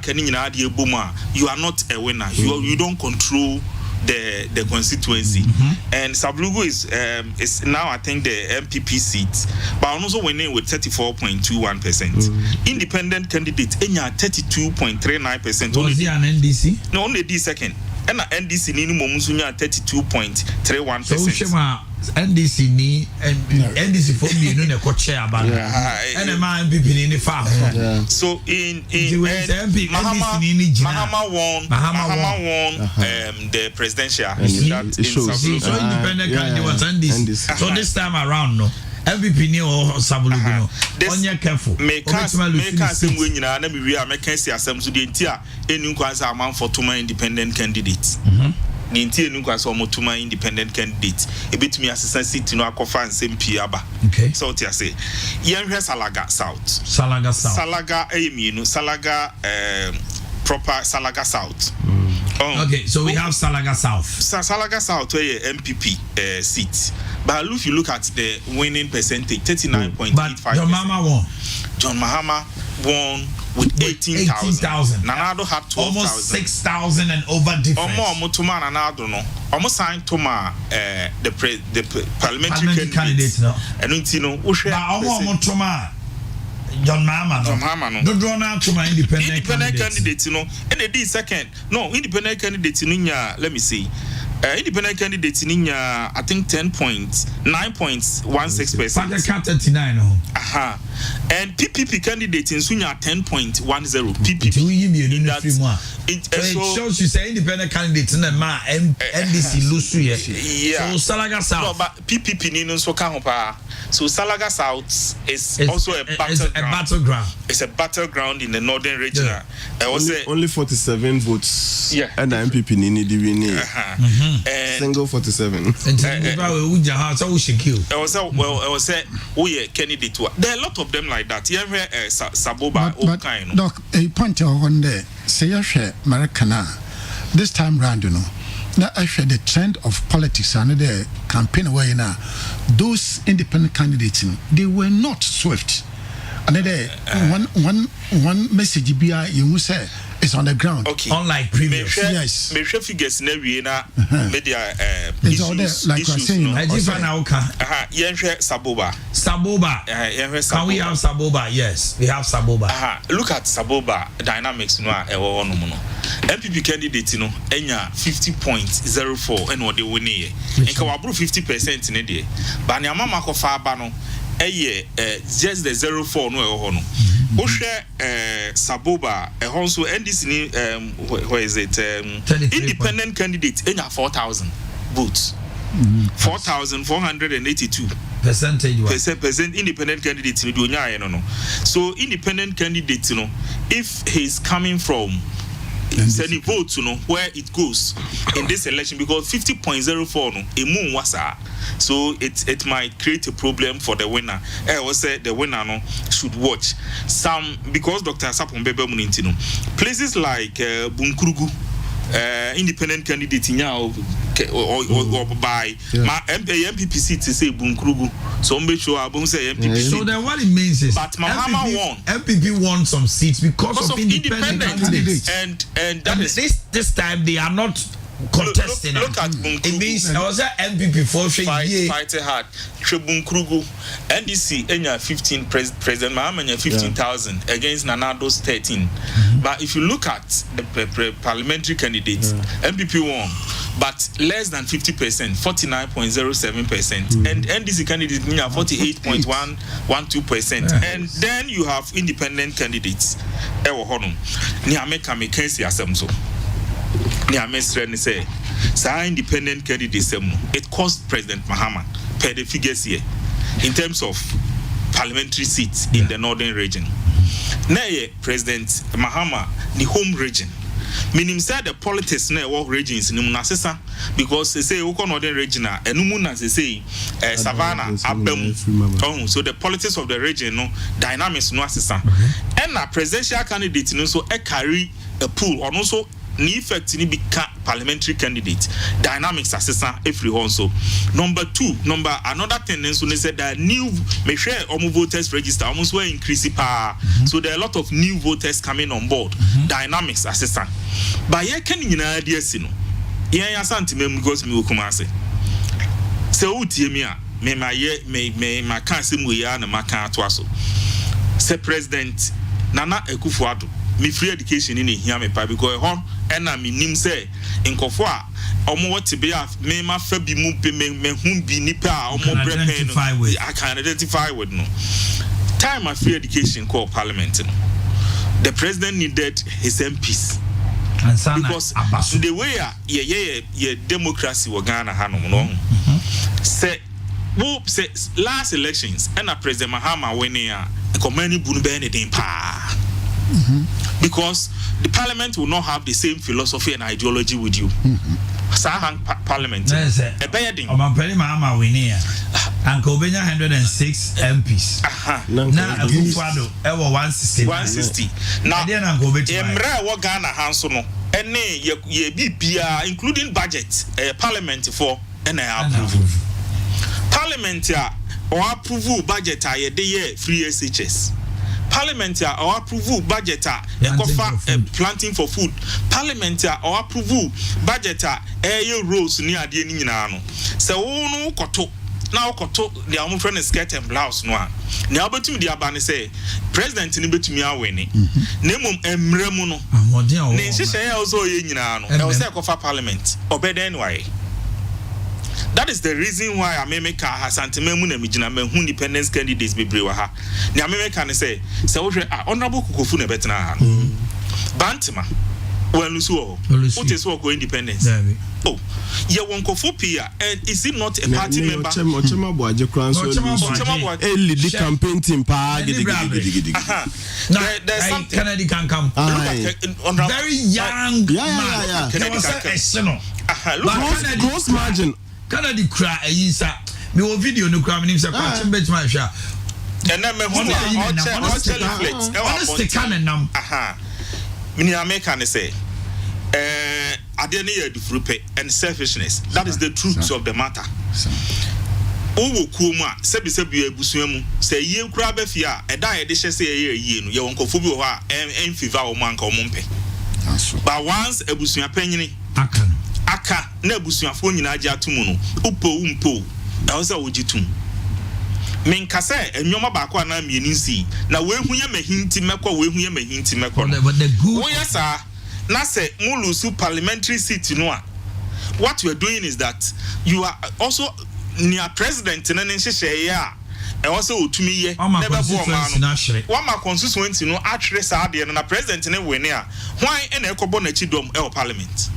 you are not a winner. You don't control the constituency. And Sablugo is now I think the MPP seat, but also winning with 34.21%. Independent candidate 32.39%. Was he an NDC? No, only the second. And NDC ni momusunya 32.31%. So NDC ni NDC for me no ko chair about and MPP ni fa. So in Mahama won the presidential. So independent candidate was NDC. So this time around no MVP ni o Sabulugu no. Onye careful. Make us say we nyina na we are make say asem so de ntia enu kwanza amount for two independent candidates. The ntia enu kwanza omo two independent candidates. E betumi assistant seat no akofa nsem pie aba. Okay. So what you say? Yenhwe Salaga South. Salaga eyemienu. Salaga proper Salaga South. Okay, so we have Salaga South. Salaga South where MPP seat. But if you look at the winning percentage, 39.85%. But John Mahama won. John Mahama won with 18,000. Nanado had 12,000. Almost 6,000 and over difference. Almost Nanado no. Almost signed to the parliamentary candidate. No. And you know, almost John Mahama no. Don't draw now to my independent candidate, you know. And the second, no, independent candidate in let me see. Independent candidate in I think 9.16%. But 39 no. And PPP candidate in Sunya 10.10. PPP. In that, it shows you say independent candidates in the NDC lose here. Yeah. So Salaga South. No, but PPP nino so kahopa. So Salaga South is also a battleground. It's a battleground in the northern region. Only 47 votes. Yeah. And the MPP nini divini. Single 47. Candidate. There are a lot of them like that. You have Saboba, but Doc, a point on there. Say Maracana. This time round, you know. Now, actually, the trend of politics and the campaign away now, those independent candidates, they were not swift. And then one message you say is on the ground. Okay. Unlike previous. Yes. Me figures media issues like you're saying. Saboba. Can we have Saboba? Yes, we have Saboba. Look at Saboba dynamics no MPP candidate no enya 50.04 and what they win here. Enka wa bro 50% in there. But na mama ko fa aba no just the 04 no e ho no. Wo hwe Saboba also NDC ni where is it independent candidate enya 4,000 votes. 4,482 percent independent candidates in the no. So independent candidates, if he's coming from sending votes, where it goes in this election, because 50.04 a moon was so it might create a problem for the winner. I will say the winner should watch some, because Dr. Sarpong Bebe Munintino places like Bunkrugu. Independent candidate now or by my MPP seat to say Bunkrugu. So make sure I won't say MPP. So then what it means is, but Mahama won. MPP won some seats because of independent candidates, and that is this time they are not contesting. Look at Bunkrugu. It means I was at MPP for fighting hard. Bunkrugu NDC enya 15 President Mahama enya 15,000 against Nanado's 13. But if you look at the parliamentary candidates, MPP won, but less than 50%, 49.07%, and NDC candidate enya 48.112%, and then you have independent candidates. Ewo honum ni ameka mekansi asemso. Ni amesre say independent candidates it cost President Mahama per the figures here in terms of parliamentary seats in the northern region. Now President Mahama the home region, meaning said the politics na work regions in Munasesa, because they say Oko northern region and Numuna they say Savannah Abem. So the politics of the region dynamics no assesa. And a presidential candidate so carry a pool or also ni effect ni become parliamentary candidate dynamics assessor every also. Number two, another tendency they said that new make sure voters register almost were increasing power. So there are a lot of new voters coming on board. Dynamics assessor. But here can you know ideas no. Here ya santi me because me okumase. Se utie me a me ma kan se mu ya na ma kan ato aso. Se President Nana Akufo-Addo me free education in here me pa because hon ena me nim say nkofo a omo what be a me ma fa bi mu pe me hu bi nipa a omo brepen I can identify with no time of free education called parliament no. The president needed his MPs Ansah because the way yeah democracy wa Ghana hanom no say whoop say last elections and a President Mahama winning a command bunu be anything pa. Because the parliament will not have the same philosophy and ideology with you. Sahang parliament. A bedding. Omanhene Mahama winning. And Kobenya 106 MPs. Now Akufo-Addo ever 160. Now Emre wa Ghana hansono. Ene ye bibia including budget parliament for and I approve. Parliament or approve budget ye de free SHS. Parliament or approve budget planting for food. Parliament or approve budget roads near the Ninano. So no koto now koto the own friend skirt and blouse no. Now but to the abane say President ni betumi awene. Nemum emremuno. Ne nhye also ye nyina no. E wo say kofa parliament. Obeden why. That is the reason why America has antimemu na mijina mehu independence candidates bebre wa ha. Ni America ne say wo hwe honorable Kokofu na betena ha. Bantima Owusu o. What is work independence? Oh, ye won Kokofu pia and is he not a party member? Ochema Boaje kran so lead the campaign team pa gidi. There's something Kennedy can come. Very young man. Close margin. Kennedy cry yisa me wo video no cry me nim say kwa chimbe chima hwa and then me hu honestly can nam me America ne say ade ne ya difrupe and selfishness. That is the truth of the matter. Owo kuomu a sebi abusua mu say ye kura ba fia e da ye de hye say ye yie no ye won kofo bi wo ha en fiva wo man ka wo mpe. But once abusua panyini aka na abusuafo nyina agi atomu no upo e wo say wo gitum men kase enwoma ba kwa na mienu nsi na we hu ye mahinti mekọ we hu ye mahinti mekọ but the good wo yes sir na say mulusu parliamentary seat no a what we are doing is that you are also near president na nhyehyeye a e wo say otumi ye never bo ma no one ma constituency no atwere sa de na president ne wene a hwan e na ekobo na chidom e parliament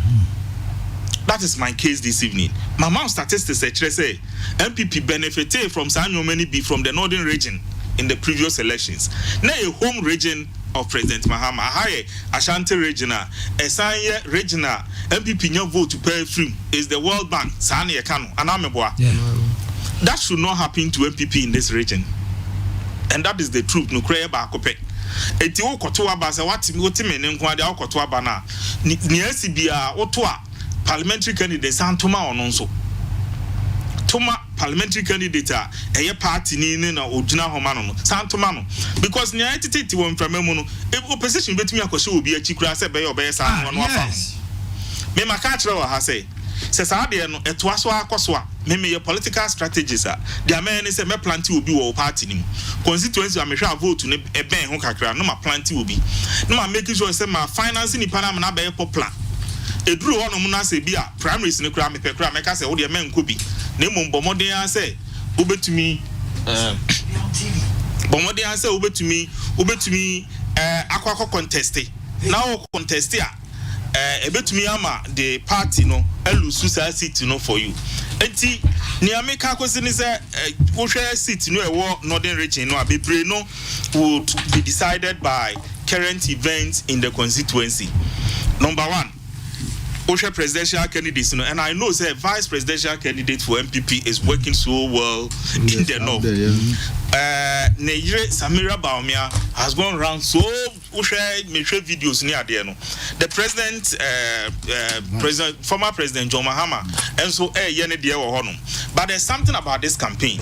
That is my case this evening. My mom statistics say MPP benefited from many be from the northern region in the previous elections. Now a home region of President Mahama, high Ashanti regional, Esanya regional, MPP no vote to pay free is the World Bank, Sani Ekano, and Ameboa. That should not happen to MPP in this region. And that is the truth. No cry about Kope. Etio Kotua Basa, what Timothy and Quadia Kotua Bana, Niasibia, Otua, parliamentary candidate, Santoma on also. Toma parliamentary candidate a party ni na ojina homano no santomano because nya entity won framemono opposition betumi akose obi achikura se be obey sa no afa me maka kire wa ha se sa de no eto so akoso a me ye political strategies a the man say me plant obi wo party ni constituency am hwa vote ne e ben ho kakra no ma plant obi no ma make sure say ma finance ni pana na be popular eduru hono mu na se bi a primaries ni kura me pe kura me ka se wo de men ko bi na mum bomoden ase obetumi bomoden ase obetumi akwa contest na o contest a ebetumi ama the party no Owusu seat no for you enti ni ameka kwesi ni se wo hwe seat no ewo northern region no abebre no would be decided by current events in the constituency. Number 1, Osha presidential candidates, and I know that vice presidential candidate for MPP is working so well in the north. Nigeria Samira Baumia has gone around so Osha make videos near there. The president, former president John Mahama, and so yene dia wo hono. But there's something about this campaign.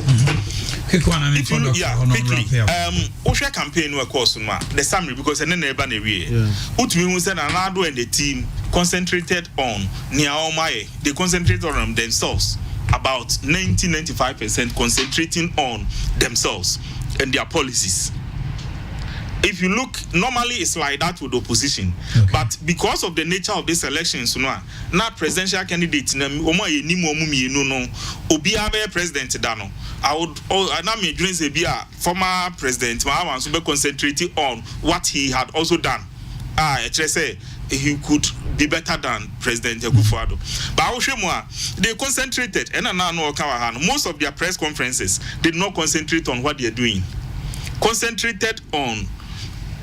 If you look, quickly, Osha campaign of course the summary because and then never near. Utmi said Anado and the team concentrated on Niaomaye. They concentrated on themselves. About 90-95% concentrating on themselves and their policies. If you look, normally it's like that with opposition. Okay. But because of the nature of these elections, now presidential candidates, Obiabe president Dano. I would former president Mahama to be concentrating on what he had also done. Say he could be better than President Akufo-Addo. But they concentrated, and most of their press conferences did not concentrate on what they are doing. Concentrated on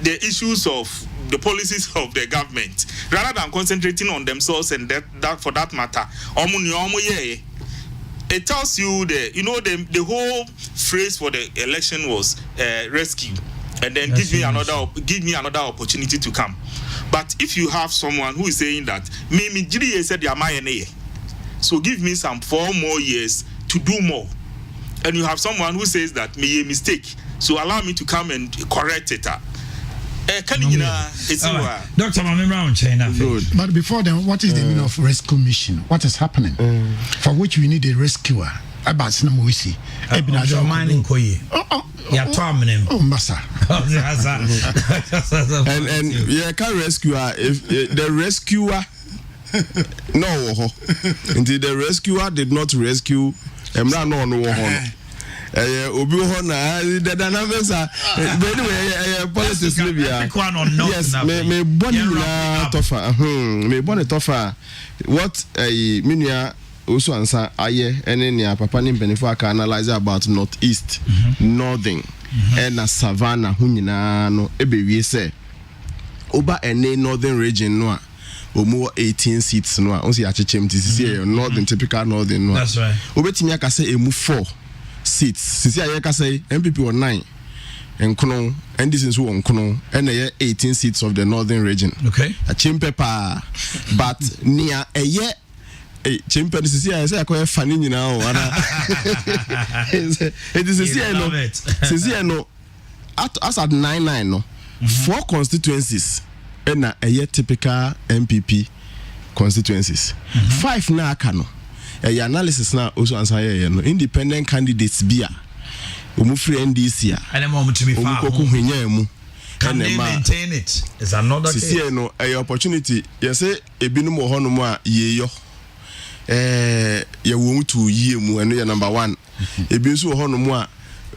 the issues of the policies of the government, rather than concentrating on themselves and that for that matter. It tells you the whole phrase for the election was rescue, and then give me another opportunity to come. But if you have someone who is saying that me said so give me some 4 more years to do more, and you have someone who says that me a mistake, so allow me to come and correct it. Dr. China. But before then, what is the meaning of rescue mission? What is happening? For which we need a rescuer. About Snamuisi. And yeah, can rescuer if the rescuer no until the rescuer did not rescue Obi Hona, the dynamics are politics. Yes, me bonnie tougher. Me bonnie tougher. What a minia also answer aye, and then ya papa nim benefit can analyze about northeast, northern, and a savannah, hunina no ebe we say. Oba ene northern region no. More 18 seats no. Only a chichem to northern typical northern no. That's right. Obetimi aka say emu 4 seats. Sisi ayeka say MPP were 9 and Kono and this is one Kono and 18 seats of the northern region. Okay. A chimpepa but near a year chimpe sisi I say I call funny now. It is sisi no as at 9 no 4 constituencies and a year typical MPP constituencies. 5 na kano. A analysis now also answer independent candidates bia free NDC can they maintain it? Is another case. No a opportunity yes ebinum ho no mu a yeyo ye won to yie mu eno ye number 1 ebi nso ho no mu a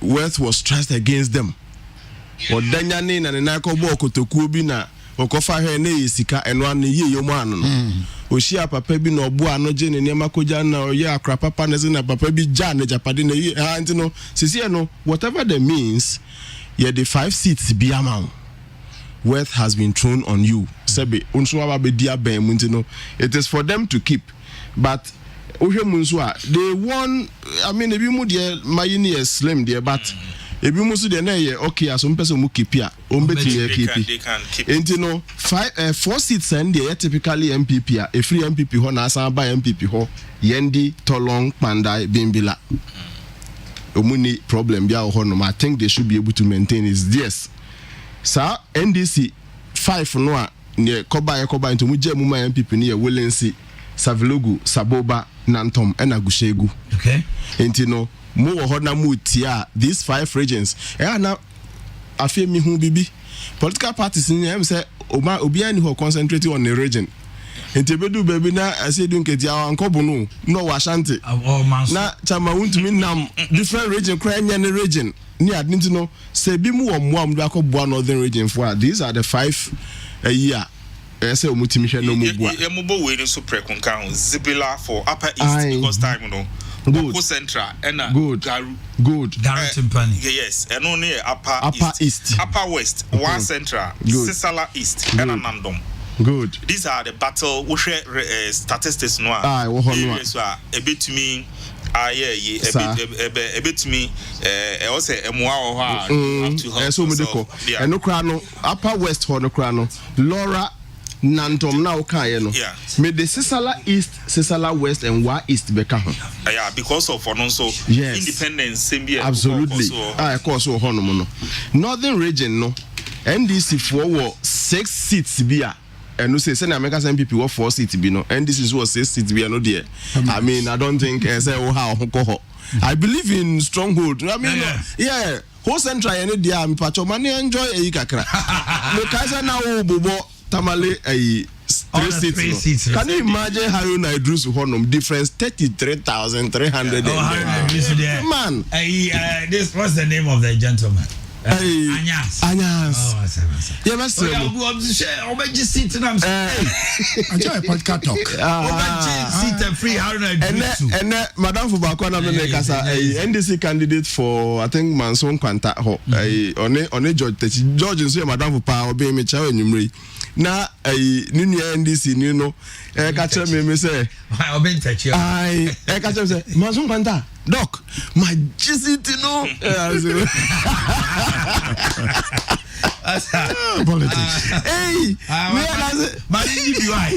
wealth was trust against them odanya na ne na ko bo kotokuo bi na okofa hwe na yesika eno an yeyo mu anu no oshia papa bi no obo ano je ne nema koja na oye akra papa na na papa bi ja na japade na yi anti no sisi no whatever that means the 5 seats bi amount worth has been thrown on you sebe unso aba be dia ben mu no it is for them to keep but ohwe mu nso a they won I mean ebi mu de mayini is slim there but ebi mu so de na ye okay aso mpese mu keep a ombeti ye keep enti no 4 seats and they typically MPP a free MPP ho na asan ba MPP ho yendi tolong pandai bimbila omuni problem bia ho no I think they should be able to maintain is this sa NDC 5 no a ne koba into mu je mu ma MPP ne ye Willensi Savilogu Saboba Nantom Enagushegu okay enti no mo wo ho na mu tia these 5 regions na afie mi hu bibi political parties ni em say obi ani ho concentrating on the region enti bedu baby na asedu nketi ankobo no wa shanti na chama wuntumi nam different region kra nya ne region ni adinti no se bi mu wo moam do akobua northern region for these are the 5 a year say omutimi hwe no mu bua emubo we ni so prekunkan zibila for upper east because time no good central and good Timpani yes and only upper east upper west one central Sisala east and Nandom good these are the battle we share statistics no areas a bit to me a bit to me also emoa so mediko eno kra no upper west ho no kra no Laura Nantom na okaye no me the Sisala East, Sisala West and Wa East beka ho yeah because of also independence same year absolutely of course ho no no northern region no NDC for 6 seats bia and no say na America MPP wo 4 seats bi no NDC was 6 seats bia no there I mean I don't think say how ho I believe in stronghold I mean yeah whole central any dia me pacho man enjoy e kakra me kaisa na wo bobo tamale 3 seats. Can you imagine how you Idris Honum difference 33,300? Man, this what's the name of the gentleman? Anyas. Yeah, that's true. Obeji seat and I'm saying, enjoy podcast talk. Obeji seat and free. And Madame Fubakwana Menekasa, NDC candidate for I think Manson Quanta. On a George and say Madame Fupa obey me chow and you na nini NDC ni no catch me say I been touch you I catch me say Manson Quanta doc my GCT no politics hey my DBI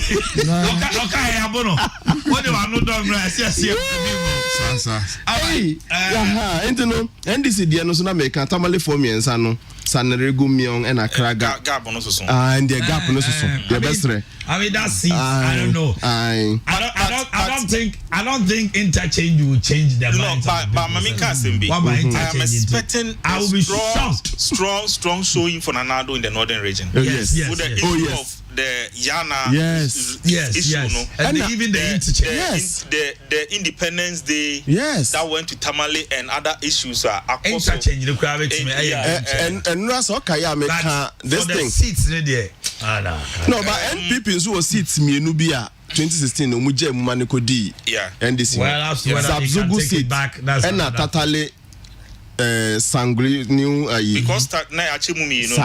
okay abono what do I know dog right yes hey no NDC dia no so na make tamale for me ensa no Sanrego Mion and Akraga gap no so and the gap no so the best I mean that's it I don't know I don't think interchange will change the mind but Mamika Simbi I am expecting I will be shocked strong showing for Nanado in the northern region yes with the issue of the Yana issue no and even the interchange the Independence Day that went to Tamale and other issues are interchange the crowd and Ras Okaya make this thing seats there no but NPP who seats me nubia 2016 no muje mumaniko di NDC well Zabzugu seat and Tatale Sangli new because na achemumi you know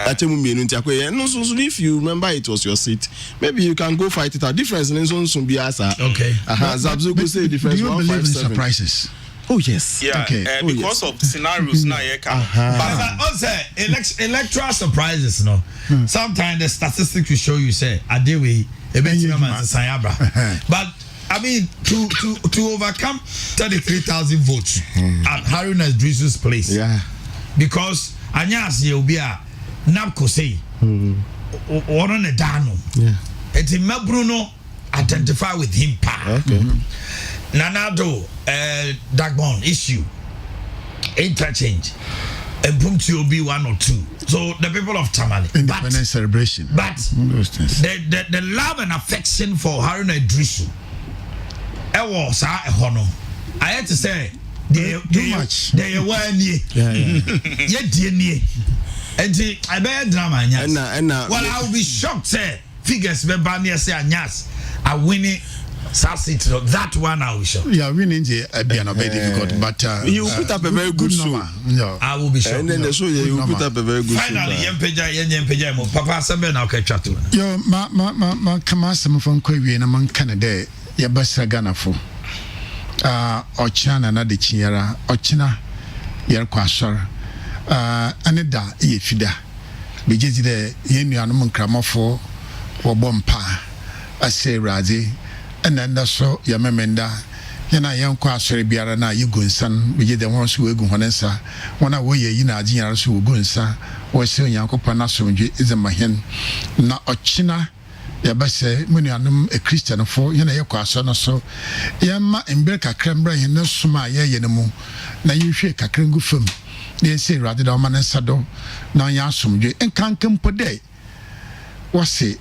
achemumi no ntiakwe no so if you remember it was your seat maybe you can go fight it out difference in so be asa okay Zabzugu say difference. Do you believe in surprises? Oh yes. Yeah. Okay. Because of scenarios now but also electoral surprises no. Sometimes the statistics will show you say adewe but I mean to overcome 33,000 votes at Haruna Idris's place. Yeah. Because Anyas Yobia Napko say one on a dano. Yeah. It's in Bruno identify with him pa. Okay. Nanado Dagbon issue interchange and Pumtio be 1 or 2. So the people of Tamale independence celebration. But the love and affection for Haruna Idrisu was a hono. I had to say too much. They were near. Yeah. And I bear drama. Well, I'll be shocked, say figures be banner say Anyas. a winning Sassy, that one I will show. Yeah, winning be very difficult, but you put up a very good number. No, I will be sure. And then the show you put up a very good. Finally, Yempeja, Papa Saben, I'll catch up to. Yo, ma come ask them from Kobe and among Canada, Yabasa Ghana for Ochana, not the Chiara, Ochina, Yerquasar, Aneda, Yefida, because the Yenian Cramofo or Bompa, I say Razi. And then that's so Yamenda. Yana young quasari biara na you gunsan, we get the ones who go honesa. One away, you know, generals who gunsa, or so Yanko Panasum is a mahin. Na Ochina, Yabase, Munianum, a Christian for Yana Yaquasana so. Yama and Berka Crembra, and no suma ye yenemo. Na you shake a cringu film. They say rather than Manasado, na Yasum, and can't come per day. What's it?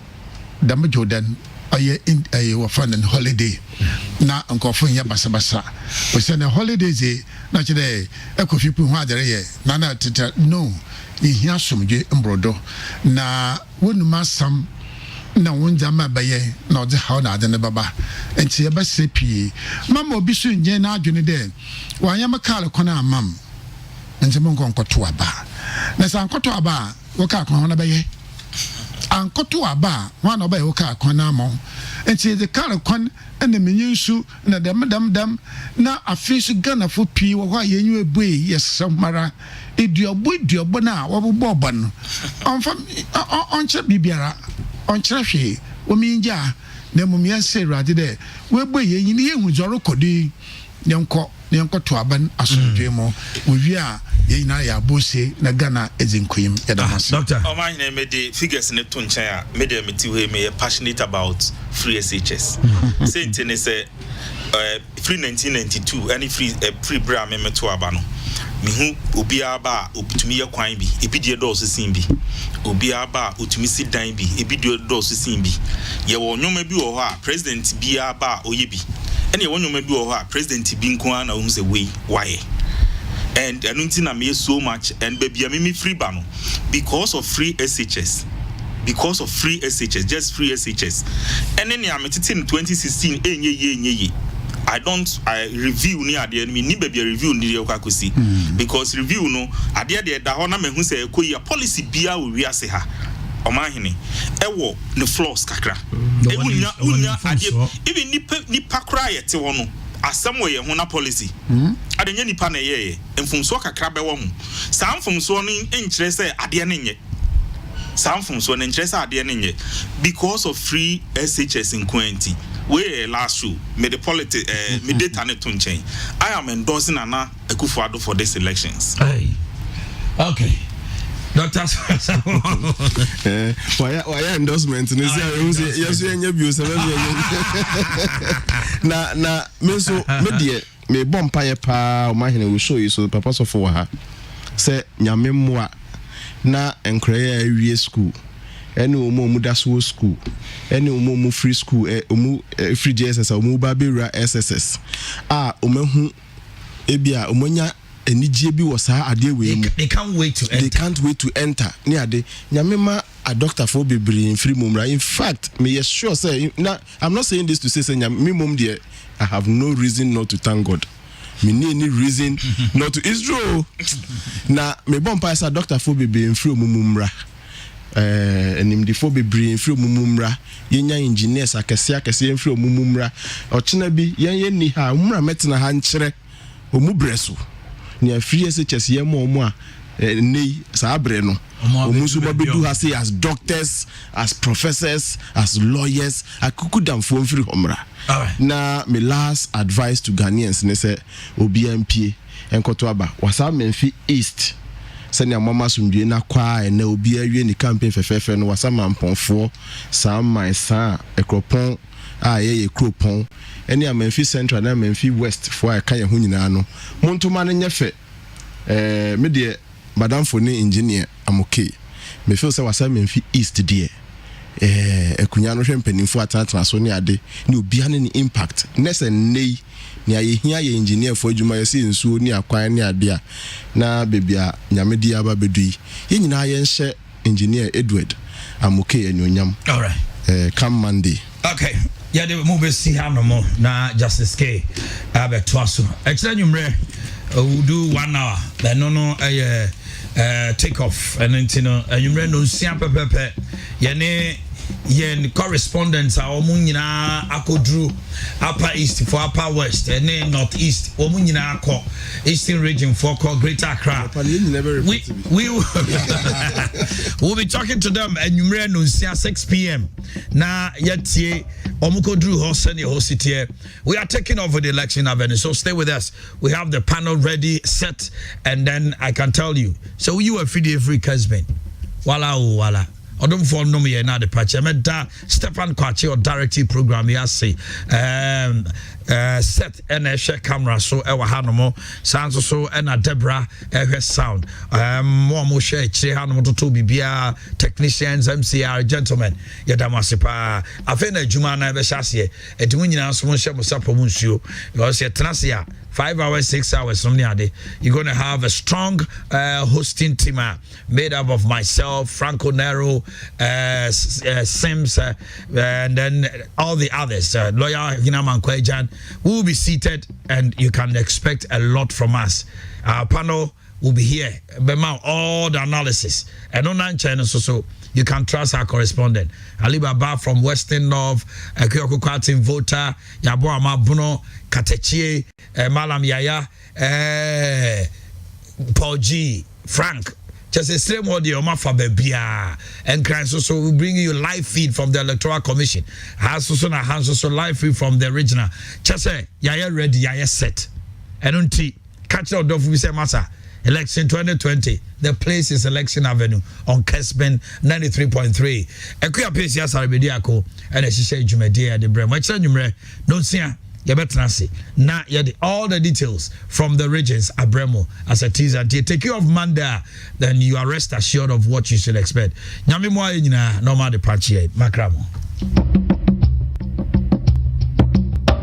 Damajodan. I were fun and holiday. Na Uncle Funya Basabasa. We send a holiday, not today. A coffee poo had Nana Tita, no, in here some J. Umbrodo. Na wouldn't mass some. Na wunjama baye na ode how na ade ne baba enti e ba sepi mama obi so nje na adwene de wa yama kale kona amam enti mo nkonkoto aba na san koto aba wo ka kon na baye ankoto aba wa na baye wo ka kon na mo enti de kale kon ene menyinsu na dam na afisu Ghana fo pi wo ha yenyu ebue yesamara eduobo na wo bo bo no onfa bibiara onchirahwe ominja na mumia se rade de we boye yin ye hunjoro kodi nenko to aban asodwe mo owi a ye na ya bose na Ghana ezinkoyim yadamase doctor Omanhene me the figures ne to nchen a me de meti we me passionate about free SHS say ntene say free 1992 any free bra me to aba no mihu obi aba obitumi ye kwan bi ebidie do so sin bi obi aba otumi si dan bi ebidie do so sin bi ye wo nyoma bi wo ho a president bi aba oye bi ene ye wo nyoma bi wo ho a president bi nko ana wo say we why and anunti na me so much and baby me free ba no because of free SHS just free SHS and then am tete in 2016 enye I review ni ade ni baby review ni dey kwakosi because review no ade dey da ho na mehu say ekoyi policy bia we wiase ha Omanhene ewo ne flaws kakra unya ade even nipa kra yete wo no asem wo ye ho na policy ade nya nipa na ye mfumso kakra be wo mu sa mfumso no enkyere say ade ne nye samfumso no enkyere say ade ne nye because of free SHS in Quinty. We last show me the politics me data ne to change. I am endorsing Nana Akufo-Addo for these elections. Hey. Okay. Doctor why endorsement ni say yes enya bi o se na me so me de me bompa ye pa Omanhene we show you so papa so for ha say nyame mmoa na enkraya awie school ene omo daso school ene omo free school omo free JSS omo babera SSS omahu ebia omonya enije bi wo saa ade we mu they can't wait to enter ni ade nyamema a doctor for bebre in free mumra in fact me yes sure say now I'm not saying this to say me mum there I have no reason not to thank God me need any reason not to Israel na me bompa as a doctor for bebre in free mumra enim de for bebre in free mumra yenya engineers akese in free mumra ochina bi yen ni ha mumra metina ha nkyere omu breso ni free SHS ye mo a nei sabre no omusu babedu ha say as doctors as professors as lawyers akukudam for free homra na me last advice to Ghanaians ne say obiampie enkoto aba wasa Memphis East sani amama sumdue na kwa na obi awie ni campaign fefefe no wasa mamponfo sam sa ekropon ye kropon eni a Memphis Central na Memphis West for aka ye ho nyina no montoma no nyefe me de madam for ni engineer amoke me feel say wasa Memphis East de ekunya no hwempanimfo atatra so ne ade ni obi ane ni impact nese nei ni ayehia ye engineer for adwuma ye se nsuo ni akwan ni ade a na bebia nyamedi aba bedui ye nyina ye nhye engineer Edward amoke anyonyam all right come Monday okay Yeah, the movie see how no more. Nah, Justice K. Abe Twaso. Actually, you we'll do 1 hour. But no, take off. And then, you know, you no see pepe. Yen correspondents are omunyina akodru upper east for upper west and then northeast omunyina akọ eastern region for Greater Accra. We'll be talking to them and you know 6 p.m. na yetie omukodru hoseni hositi. We are taking over the election avenue, so stay with us. We have the panel ready, set, and then I can tell you. So you are free Kessben. Wala. Odom for no me na de patch. Meda Stefan Kwachi or directive program ya say set and share camera so ewa hanomo sound so and Deborah sound mo share che hanomo to bibia technicians MCR gentlemen yadamasipa afena juma na be shase edum nyina so mo share mo sapo mo nsuo because yetenasia 5 hours, 6 hours from the you're going to have a strong hosting team made up of myself, Franco Nero, Sims, and then all the others. Lawyer Hinaman Kwejan will be seated, and you can expect a lot from us. Our panel will be here, all the analysis, and online channels so you can trust our correspondent. Alibaba from Western North, Kyoko Voter, Yabo Amabuno, Katechie, Malam Yaya, Paul G, Frank. Just a same audio, Mafabebia, and so we bring you live feed from the Electoral Commission. Has live feed from the original. Just say, Yaya ready, Yaya set. And until catch out of we say Massa. Election 2020, the place is Election Avenue on Kessben 93.3. Ekuya place ya Sarabediako and Eshisha Jumedia de Brem. Which number don't see ya better say. Now all the details from the regions are Bremo as a teaser. Take you off Manda, then you are rest assured of what you should expect. Nyami mwa yina normal departure makramo.